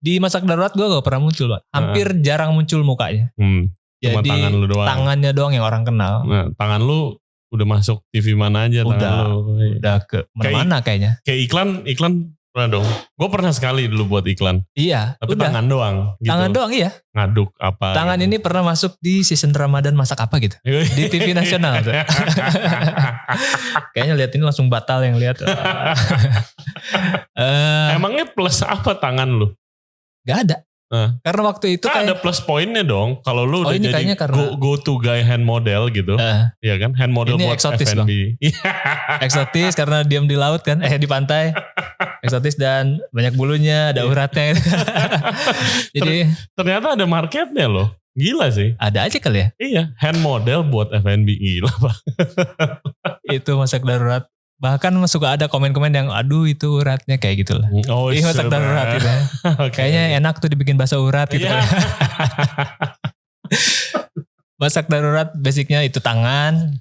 Di Masak Darurat gue gak pernah muncul, Pak. Hampir jarang muncul mukanya. Cuma jadi tangan lu doang. Tangannya doang yang orang kenal. Nah, tangan lu udah masuk TV mana aja tangan lu. Udah ke mana-mana kayaknya. Kayak iklan pernah dong. Gue pernah sekali dulu buat iklan. Iya. Tapi tangan doang. Gitu. Tangan doang iya. Ngaduk apa. Tangan gitu. ini pernah masuk di season Ramadan masak apa gitu. Di TV nasional tuh. Kayaknya lihat ini langsung batal yang lihat. Emangnya plus apa tangan lu? Gak ada. Karena waktu itu kan ada plus poinnya dong. Kalau lu udah jadi go to guy hand model gitu. Iya kan? Hand model ini buat eksotis, F&B. Eksotis karena diam di laut kan. Di pantai. Eksotis dan banyak bulunya, ada uratnya. Jadi ternyata ada marketnya loh. Gila sih. Ada aja kali ya? Iya. Hand model buat F&B. Gila Pak. Itu Masak Darurat. Bahkan suka ada komen-komen yang aduh itu uratnya kayak gitu lah. Masak Darurat gitu. Kayaknya enak tuh dibikin bakso urat gitu. Masak Darurat basicnya itu tangan.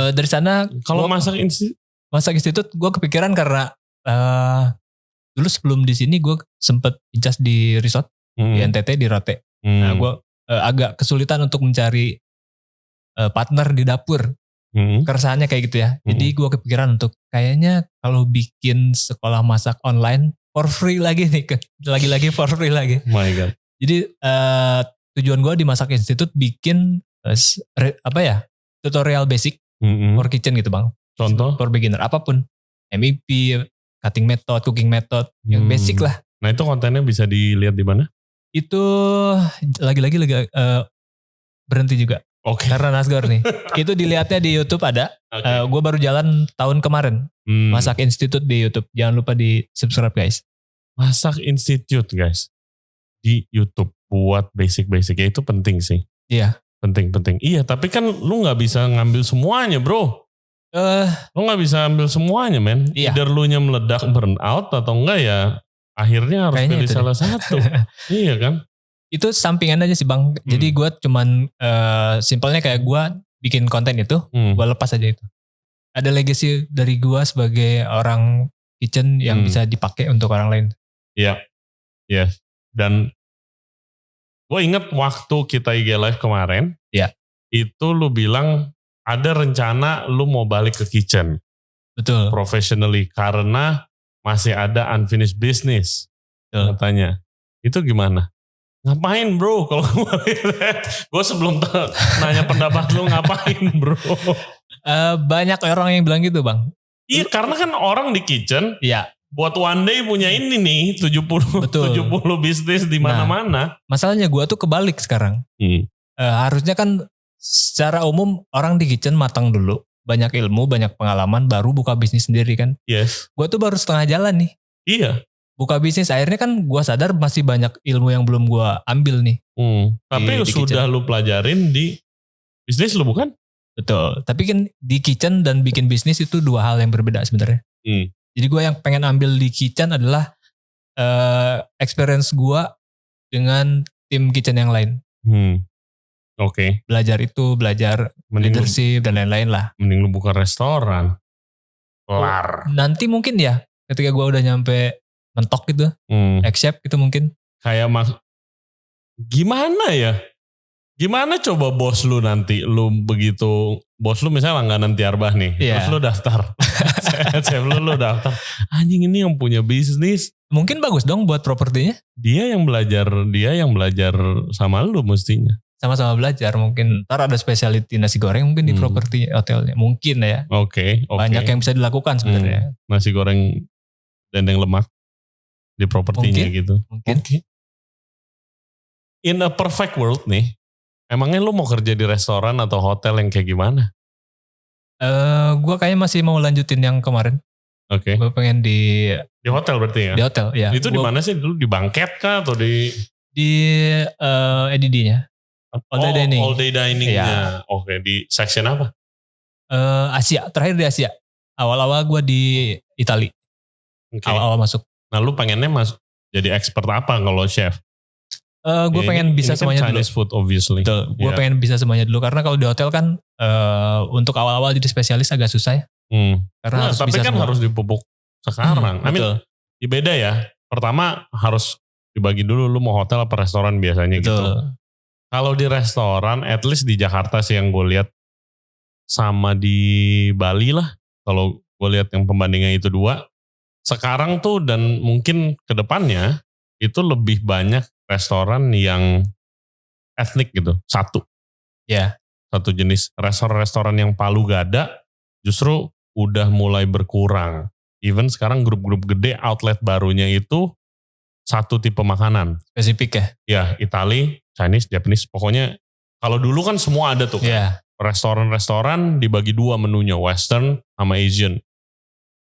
Dari sana kalau Masak Institut gue kepikiran karena dulu sebelum di sini gue sempet ijazah di resort di NTT di Rote. Nah gue agak kesulitan untuk mencari partner di dapur. Keresahannya kayak gitu ya. Jadi gue kepikiran untuk kayaknya kalau bikin sekolah masak online for free lagi nih. Lagi-lagi for free lagi. My God. Jadi tujuan gue di Masak Institute bikin tutorial basic for kitchen gitu Bang. Contoh? For beginner apapun. MEP, cutting method, cooking method, yang basic lah. Nah itu kontennya bisa dilihat di mana? Itu lagi-lagi berhenti juga. Karena Nasgor nih. Itu dilihatnya di YouTube ada. Gue baru jalan tahun kemarin. Masak Institute di YouTube. Jangan lupa di subscribe guys. Masak Institute guys. Di YouTube. Buat basic-basic. Ya itu penting sih. Iya. Penting-penting. Iya tapi kan lu gak bisa ngambil semuanya bro. Lu gak bisa ambil semuanya men. Iya. Either lu nya meledak burn out atau enggak ya. Akhirnya harus pilih salah satu. Iya kan. Itu sampingan aja sih Bang. Jadi gue cuman simpelnya kayak gue bikin konten itu, gue lepas aja itu. Ada legacy dari gue sebagai orang kitchen yang bisa dipakai untuk orang lain. Iya. Yes. Dan gue inget waktu kita IG Live kemarin. Iya. Itu lu bilang ada rencana lu mau balik ke kitchen. Betul. Professionally. Karena masih ada unfinished business. Betul. Katanya. Itu gimana? Ngapain bro kalau gue sebelum nanya pendapat lu ngapain bro? Banyak orang yang bilang gitu Bang. Iya karena kan orang di kitchen buat one day punya ini nih 70 bisnis di mana-mana. Masalahnya gue tuh kebalik sekarang. Harusnya kan secara umum orang di kitchen matang dulu, banyak ilmu, banyak pengalaman, baru buka bisnis sendiri kan. Yes. Gue tuh baru setengah jalan nih. Iya. Buka bisnis akhirnya kan gue sadar masih banyak ilmu yang belum gue ambil nih. Tapi di sudah kitchen. Lu pelajarin di bisnis lu bukan? Betul. Tapi kan di kitchen dan bikin bisnis itu dua hal yang berbeda sebenarnya. Jadi gue yang pengen ambil di kitchen adalah experience gue dengan tim kitchen yang lain. Oke. Belajar leadership dan lain-lain lah. Mending lu buka restoran. Kelar. Nanti mungkin ya ketika gue udah nyampe mentok gitu, ex-chef gitu mungkin. Kayak gimana ya? Gimana coba bos lu nanti, lu begitu, bos lu misalnya Langganan Tiarbah nih, terus lu daftar. Chef lu daftar. Anjing ini yang punya bisnis. Mungkin bagus dong buat propertinya. Dia yang belajar sama lu mestinya. Sama-sama belajar mungkin. Ntar ada specialty nasi goreng mungkin di properti hotelnya. Mungkin ya. Oke. Banyak yang bisa dilakukan sebenarnya. Nasi goreng dendeng lemak di propertinya gitu. Mungkin. Okay. In a perfect world nih, emangnya lu mau kerja di restoran atau hotel yang kayak gimana? Gue kayaknya masih mau lanjutin yang kemarin. Oke. Gue pengen di hotel berarti ya? Di hotel, ya. Itu di mana sih dulu? Di Bangket kah atau di EDD-nya? All day dining. All day dining-nya. Ya. Oke, di section apa? Asia, terakhir di Asia. Awal-awal gue di Itali. Okay. Awal-awal masuk. Nah lu pengennya masuk jadi expert apa kalau chef? Gue pengen bisa semuanya kan Chinese dulu. Food obviously. Betul. Gue pengen bisa semuanya dulu karena kalau di hotel kan untuk awal-awal jadi spesialis agak susah ya. Karena harus tapi bisa kan semua. harus dipupuk sekarang. Betul. Beda ya. Pertama harus dibagi dulu lu mau hotel apa restoran biasanya Betul. gitu. Kalau di restoran, at least di Jakarta sih yang gue lihat sama di Bali lah. Kalau gue lihat yang pembandingnya itu dua. Sekarang tuh dan mungkin ke depannya itu lebih banyak restoran yang etnik gitu. Satu. Ya. Satu jenis restoran yang palu gada justru udah mulai berkurang. Even sekarang grup-grup gede outlet barunya itu satu tipe makanan. Spesifik ya? Ya, Itali, Chinese, Japanese. Pokoknya kalau dulu kan semua ada tuh. Iya. Restoran-restoran dibagi dua menunya, Western sama Asian.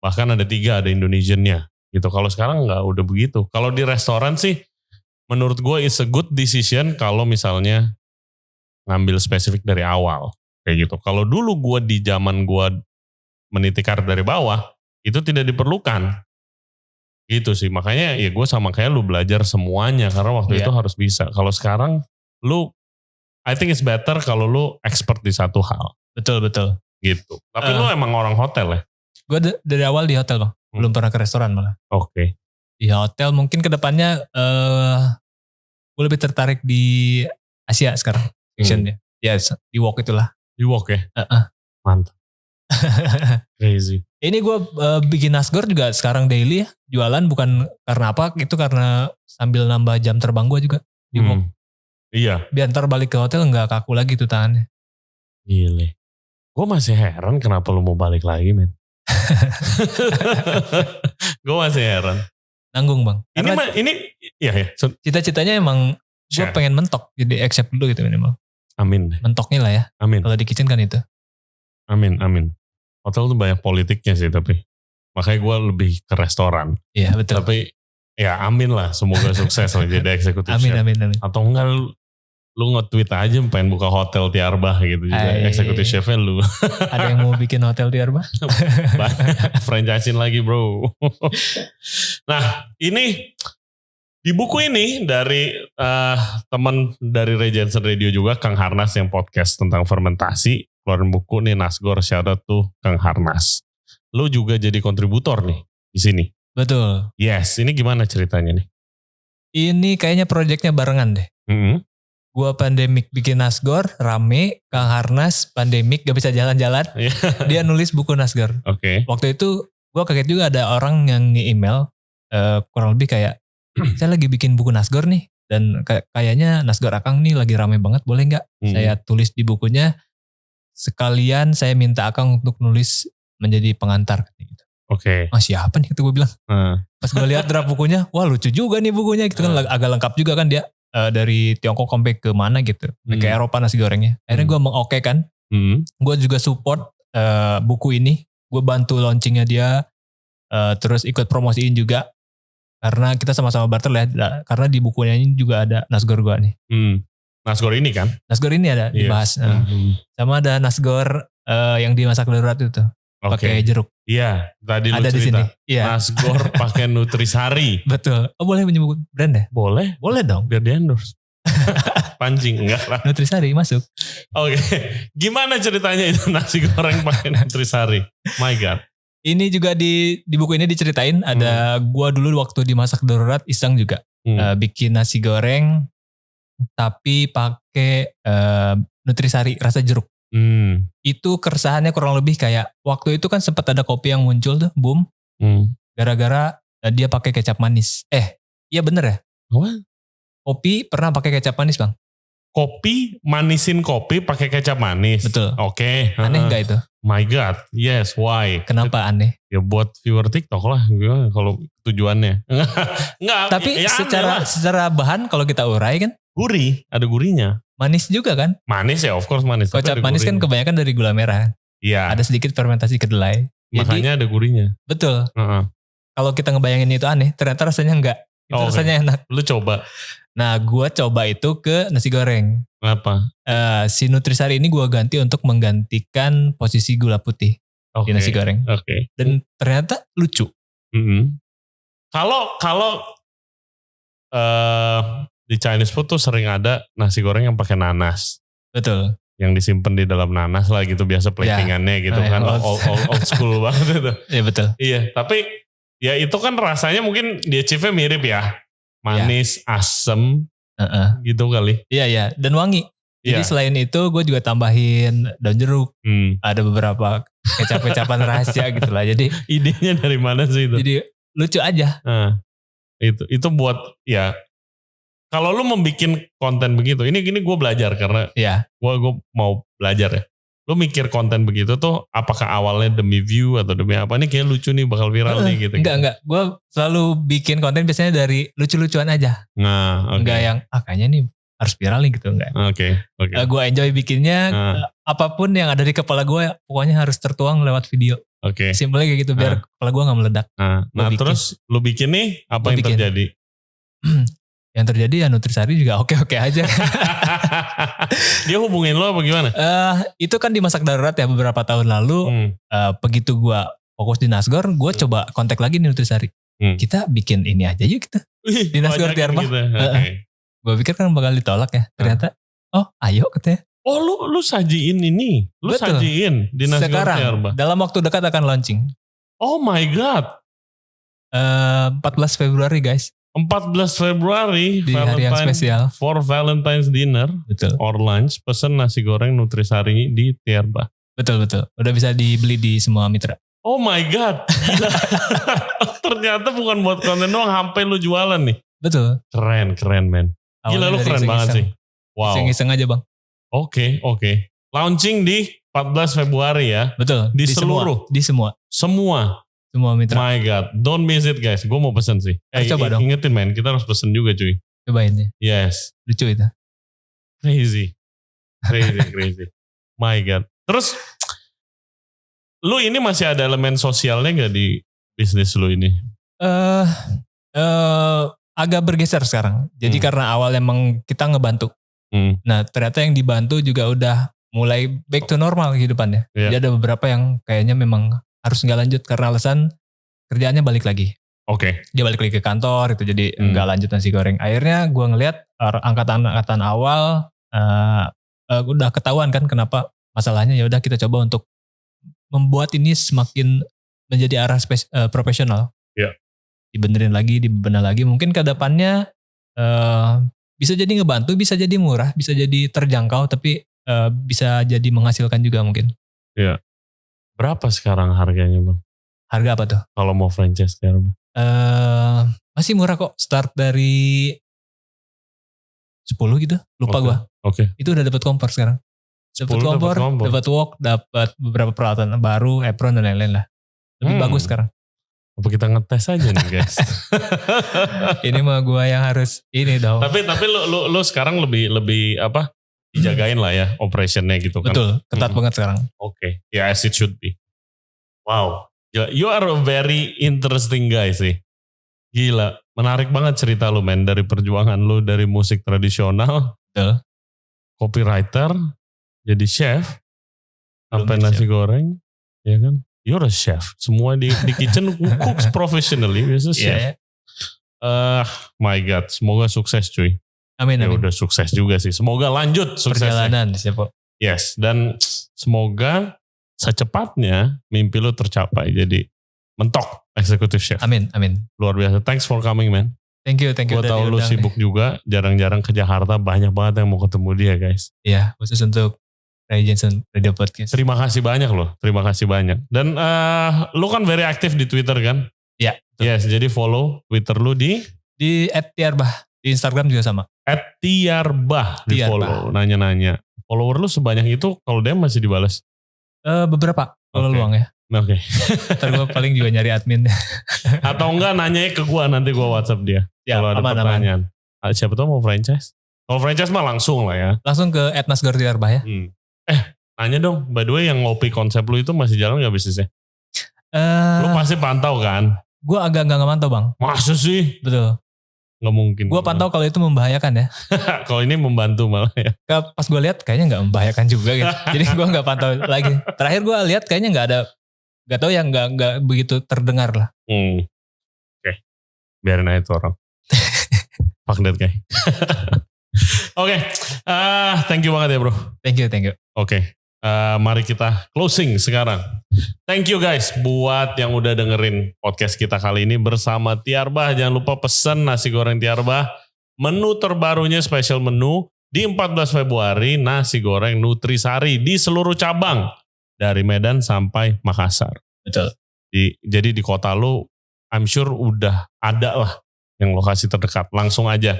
Bahkan ada 3, ada Indonesiannya. Gitu. Kalau sekarang nggak udah begitu. Kalau di restoran sih, menurut gue it's a good decision kalau misalnya ngambil spesifik dari awal. Kayak gitu. Kalau dulu gue di zaman gue meniti karir dari bawah, itu tidak diperlukan. Gitu sih. Makanya ya gue sama kayak lu belajar semuanya. Karena waktu itu harus bisa. Kalau sekarang lu, I think it's better kalau lu expert di satu hal. Betul. Gitu. Tapi lu emang orang hotel ya? Gue dari awal di hotel Bang. Belum pernah ke restoran malah. Oke. Di hotel mungkin kedepannya gue lebih tertarik di Asia sekarang. Actionnya. Ya di Wok itulah. Di Wok ya? Mantap. Crazy. Ini gue bikin nasgor juga sekarang daily ya. Jualan bukan karena apa. Itu karena sambil nambah jam terbang gue juga. Di Wok. Iya. Biar ntar balik ke hotel gak kaku lagi tuh tangannya. Gile. Gue masih heran kenapa lu mau balik lagi men. Gue masih heran. Nanggung Bang. Ini ya. Cita-citanya emang gue pengen mentok. Jadi accept dulu gitu minimal. Amin. Mentoknya lah ya. Amin. Kalau di kitchen kan itu. Amin. Hotel tuh banyak politiknya sih tapi. Makanya gue lebih ke restoran. Iya betul. Tapi ya amin lah. Semoga sukses lah jadi eksekutif chef. Amin. Atau enggak lu nge-tweet aja pengen buka hotel Tiarbah gitu. Juga eksekutif chefnya lu. Ada yang mau bikin hotel Tiarbah? Franchise-in lagi bro. Nah ini di buku ini dari teman dari Ray Jensen Radio juga Kang Harnas yang podcast tentang fermentasi keluarin buku nih Nasgor, shout out tuh Kang Harnas. Lu juga jadi kontributor nih di sini. Betul. Yes, ini gimana ceritanya nih? Ini kayaknya proyeknya barengan deh. Gua pandemik bikin Nasgor, rame, Kang Harnas pandemik gak bisa jalan-jalan. Dia nulis buku Nasgor. Oke. Waktu itu gua kaget juga ada orang yang nge-email kurang lebih kayak saya lagi bikin buku Nasgor nih dan kayaknya Nasgor Akang nih lagi rame banget, boleh nggak saya tulis di bukunya? Sekalian saya minta Akang untuk nulis menjadi pengantar gitu. Oke. Siapa nih itu gue bilang. Pas gue lihat draft bukunya, wah lucu juga nih bukunya gitu kan agak lengkap juga kan dia dari Tiongkok sampai ke mana gitu, ke Eropa nasi gorengnya. Akhirnya gue mengoke kan. Gue juga support buku ini, gue bantu launchingnya dia, terus ikut promosiin juga. Karena kita sama-sama barter ya, karena di bukunya ini juga ada Nasgor gue nih. Nasgor ini kan? Nasgor ini ada dibahas. Sama ada Nasgor yang dimasak darurat itu. Pakai jeruk. Iya, tadi ada lu cerita. Di sini. Iya. Nasgor pakai Nutrisari. Betul. Oh boleh menyebut brand ya? Boleh dong. Biar di endorse. Pancing enggak lah. Nutrisari masuk. Oke. Gimana ceritanya itu nasi goreng pakai Nutrisari? My God. Ini juga di buku ini diceritain ada gua dulu waktu di masak darurat iseng juga bikin nasi goreng tapi pakai Nutrisari rasa jeruk. Itu keresahannya kurang lebih kayak waktu itu kan sempat ada kopi yang muncul tuh, boom. Gara-gara dia pakai kecap manis. Iya bener ya? What? Kopi pernah pakai kecap manis, Bang? Kopi, manisin kopi pakai kecap manis. Betul. Oke. Aneh gak itu? My God, yes, why? Kenapa aneh? Ya buat viewer TikTok lah, kalau tujuannya. Enggak. Tapi ya secara bahan kalau kita urai kan? Gurih, ada gurihnya. Manis juga kan? Manis ya, of course manis. Kecap manis kan kebanyakan dari gula merah. Iya. Ada sedikit fermentasi kedelai. Makanya ada gurihnya. Betul. Kalau kita ngebayangin itu aneh, ternyata rasanya enggak. Itu rasanya enak. Lu coba. Nah, gue coba itu ke nasi goreng. Apa? Si Nutrisari ini gue ganti untuk menggantikan posisi gula putih di nasi goreng. Oke. Dan ternyata lucu. Kalau di Chinese food tuh sering ada nasi goreng yang pakai nanas. Betul. Yang disimpan di dalam nanas lah gitu, biasa platingannya gitu kan. Old school banget itu. Iya betul. Iya, tapi ya itu kan rasanya mungkin di achieve-nya mirip ya. Manis, asem, gitu kali. Iya, dan wangi. Jadi selain itu gue juga tambahin daun jeruk. Ada beberapa kecap-kecapan rahasia gitu lah. Jadi idenya dari mana sih itu? Jadi lucu aja. Itu buat ya. Kalau lu membuat konten begitu, ini gue belajar karena gue mau belajar ya. Lu mikir konten begitu tuh apakah awalnya demi view atau demi apa? Ini kayak lucu nih, bakal viral nih gitu. Enggak. Gue selalu bikin konten biasanya dari lucu-lucuan aja. Enggak yang kayaknya nih harus viral nih gitu, enggak. Oke. Gue enjoy bikinnya, apapun yang ada di kepala gue pokoknya harus tertuang lewat video. Oke. Simpelnya kayak gitu biar kepala gue gak meledak. Nah terus lu bikin nih apa yang terjadi? Yang terjadi ya Nutrisari juga oke-oke aja. Dia hubungin lo apa gimana? Itu kan di masak darurat ya beberapa tahun lalu. Begitu gue fokus di Nasgor, gue coba kontak lagi di Nutrisari. Kita bikin ini aja yuk kita. Di Nasgor Tiarbah. Gue pikir kan bakal ditolak ya. Ternyata ayo katanya. Oh lu sajiin ini. Lu betul. Sajiin di Nasgor Tiarbah. Sekarang dalam waktu dekat akan launching. Oh my God. 14 Februari guys. 14 Februari di hari yang spesial for Valentine's dinner. Betul. Or lunch, pesen nasi goreng Nutrisari di Tiarbah. Betul. Udah bisa dibeli di semua mitra. Oh my God. Ternyata bukan buat konten doang, sampai lu jualan nih. Betul. Keren men. Gila, lu keren banget sih. Wow. Iseng-iseng aja bang. Oke. Launching di 14 Februari ya. Betul. Di seluruh. Semua mitra. My God, don't miss it guys. Gue mau pesen sih. Coba dong. Ingetin men, kita harus pesen juga cuy. Cobain ya. Yes. Lucu itu. Crazy. My God. Terus, lu ini masih ada elemen sosialnya gak di bisnis lu ini? Agak bergeser sekarang. Jadi karena awal emang kita ngebantu. Nah ternyata yang dibantu juga udah mulai back to normal kehidupannya. Jadi ada beberapa yang kayaknya memang harus nggak lanjut karena alasan kerjaannya balik lagi. Oke. Dia balik lagi ke kantor itu jadi nggak lanjut nasi goreng. Akhirnya gue ngelihat angkatan awal udah ketahuan kan kenapa masalahnya. Ya udah kita coba untuk membuat ini semakin menjadi arah profesional. Iya. Dibenerin lagi, dibenar lagi. Mungkin ke depannya bisa jadi ngebantu, bisa jadi murah, bisa jadi terjangkau, tapi bisa jadi menghasilkan juga mungkin. Iya. Berapa sekarang harganya bang? Harga apa tuh? Kalau mau franchise Tiarbah? Masih murah kok. Start dari 10 gitu. Lupa gue. Oke. Itu udah dapat kompor sekarang. Dapat kompor, dapat wok, dapat beberapa peralatan baru, apron dan lain-lain lah. Lebih bagus sekarang. Apa kita ngetes aja nih guys? Ini mah gue yang harus ini dong. Tapi lu sekarang lebih apa? Dijagain lah ya operationnya gitu kan. Betul, ketat banget sekarang. Oke. Ya as it should be. Wow. You are a very interesting guy sih. Gila, menarik banget cerita lu men. Dari perjuangan lu dari musik tradisional. Betul. Copywriter, jadi chef, sampai nasi goreng, ya kan? You're a chef. Semua di kitchen cooks professionally, biasa chef. My God, semoga sukses cuy. Amin, Ya amin. udah sukses juga sih. Semoga lanjut suksesnya. Perjalanan siapa? Yes, dan semoga secepatnya mimpi lu tercapai jadi mentok executive chef. Amin, amin. Luar biasa. Thanks for coming, man. Thank you Gue udah tahu lu diundang sibuk juga, jarang-jarang ke Jakarta, banyak banget yang mau ketemu dia, guys. nih. Iya, khusus untuk Ray Jensen Radio Podcast. Terima kasih banyak loh, terima kasih banyak. Dan lu kan very aktif di Twitter kan? Iya. Yes, jadi follow Twitter lu di @tiarbah. Di Instagram juga sama. @tiarbah di follow, nanya-nanya. Follower lu sebanyak itu, kalau dia masih dibalas? Beberapa kalau luang ya. Oke. Ntar gue paling juga nyari admin. Atau enggak nanyanya ke gue, nanti gue WhatsApp dia. Ya, kalau ada pertanyaan. Siapa tahu mau franchise? Kalau franchise mah langsung lah ya. Langsung ke @nasgor_tiarbah ya. Nanya dong, by the way yang ngopi konsep lu itu masih jalan gak bisnisnya? Lu pasti pantau kan? Gue agak nggak mantau bang. Masa sih? Betul. Nggak mungkin. Gue pantau kalau itu membahayakan ya. Kalau ini membantu malah ya. Pas gue lihat kayaknya nggak membahayakan juga gitu. Jadi gue nggak pantau lagi. Terakhir gue lihat kayaknya nggak tahu yang nggak begitu terdengar lah. Oke. Biarin aja itu orang. Fuck that guy. Oke. Thank you banget ya bro. Thank you. Oke. Mari kita closing sekarang. Thank you guys buat yang udah dengerin podcast kita kali ini bersama Tiarbah. Jangan lupa pesen nasi goreng Tiarbah. Menu terbarunya special menu di 14 Februari nasi goreng Nutrisari di seluruh cabang dari Medan sampai Makassar. Betul. Jadi di kota lu I'm sure udah ada lah yang lokasi terdekat. Langsung aja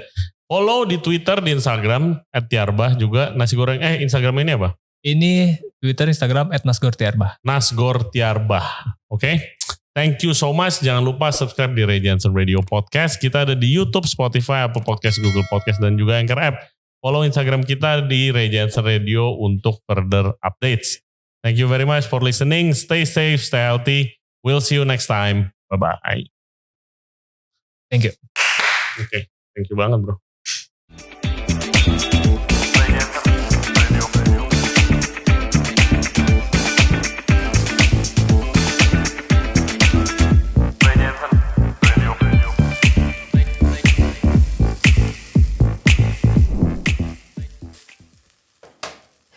follow di Twitter, di Instagram @tiarbah juga nasi goreng. Instagram ini apa? Ini Twitter, Instagram @nasgor_tiarbah. Nasgor_tiarbah. Oke. Thank you so much. Jangan lupa subscribe di Ray Jensen Radio Podcast. Kita ada di YouTube, Spotify, Apple Podcast, Google Podcast, dan juga Anchor App. Follow Instagram kita di Ray Jensen Radio untuk further updates. Thank you very much for listening. Stay safe, stay healthy. We'll see you next time. Bye-bye. Thank you. Oke. Thank you banget bro.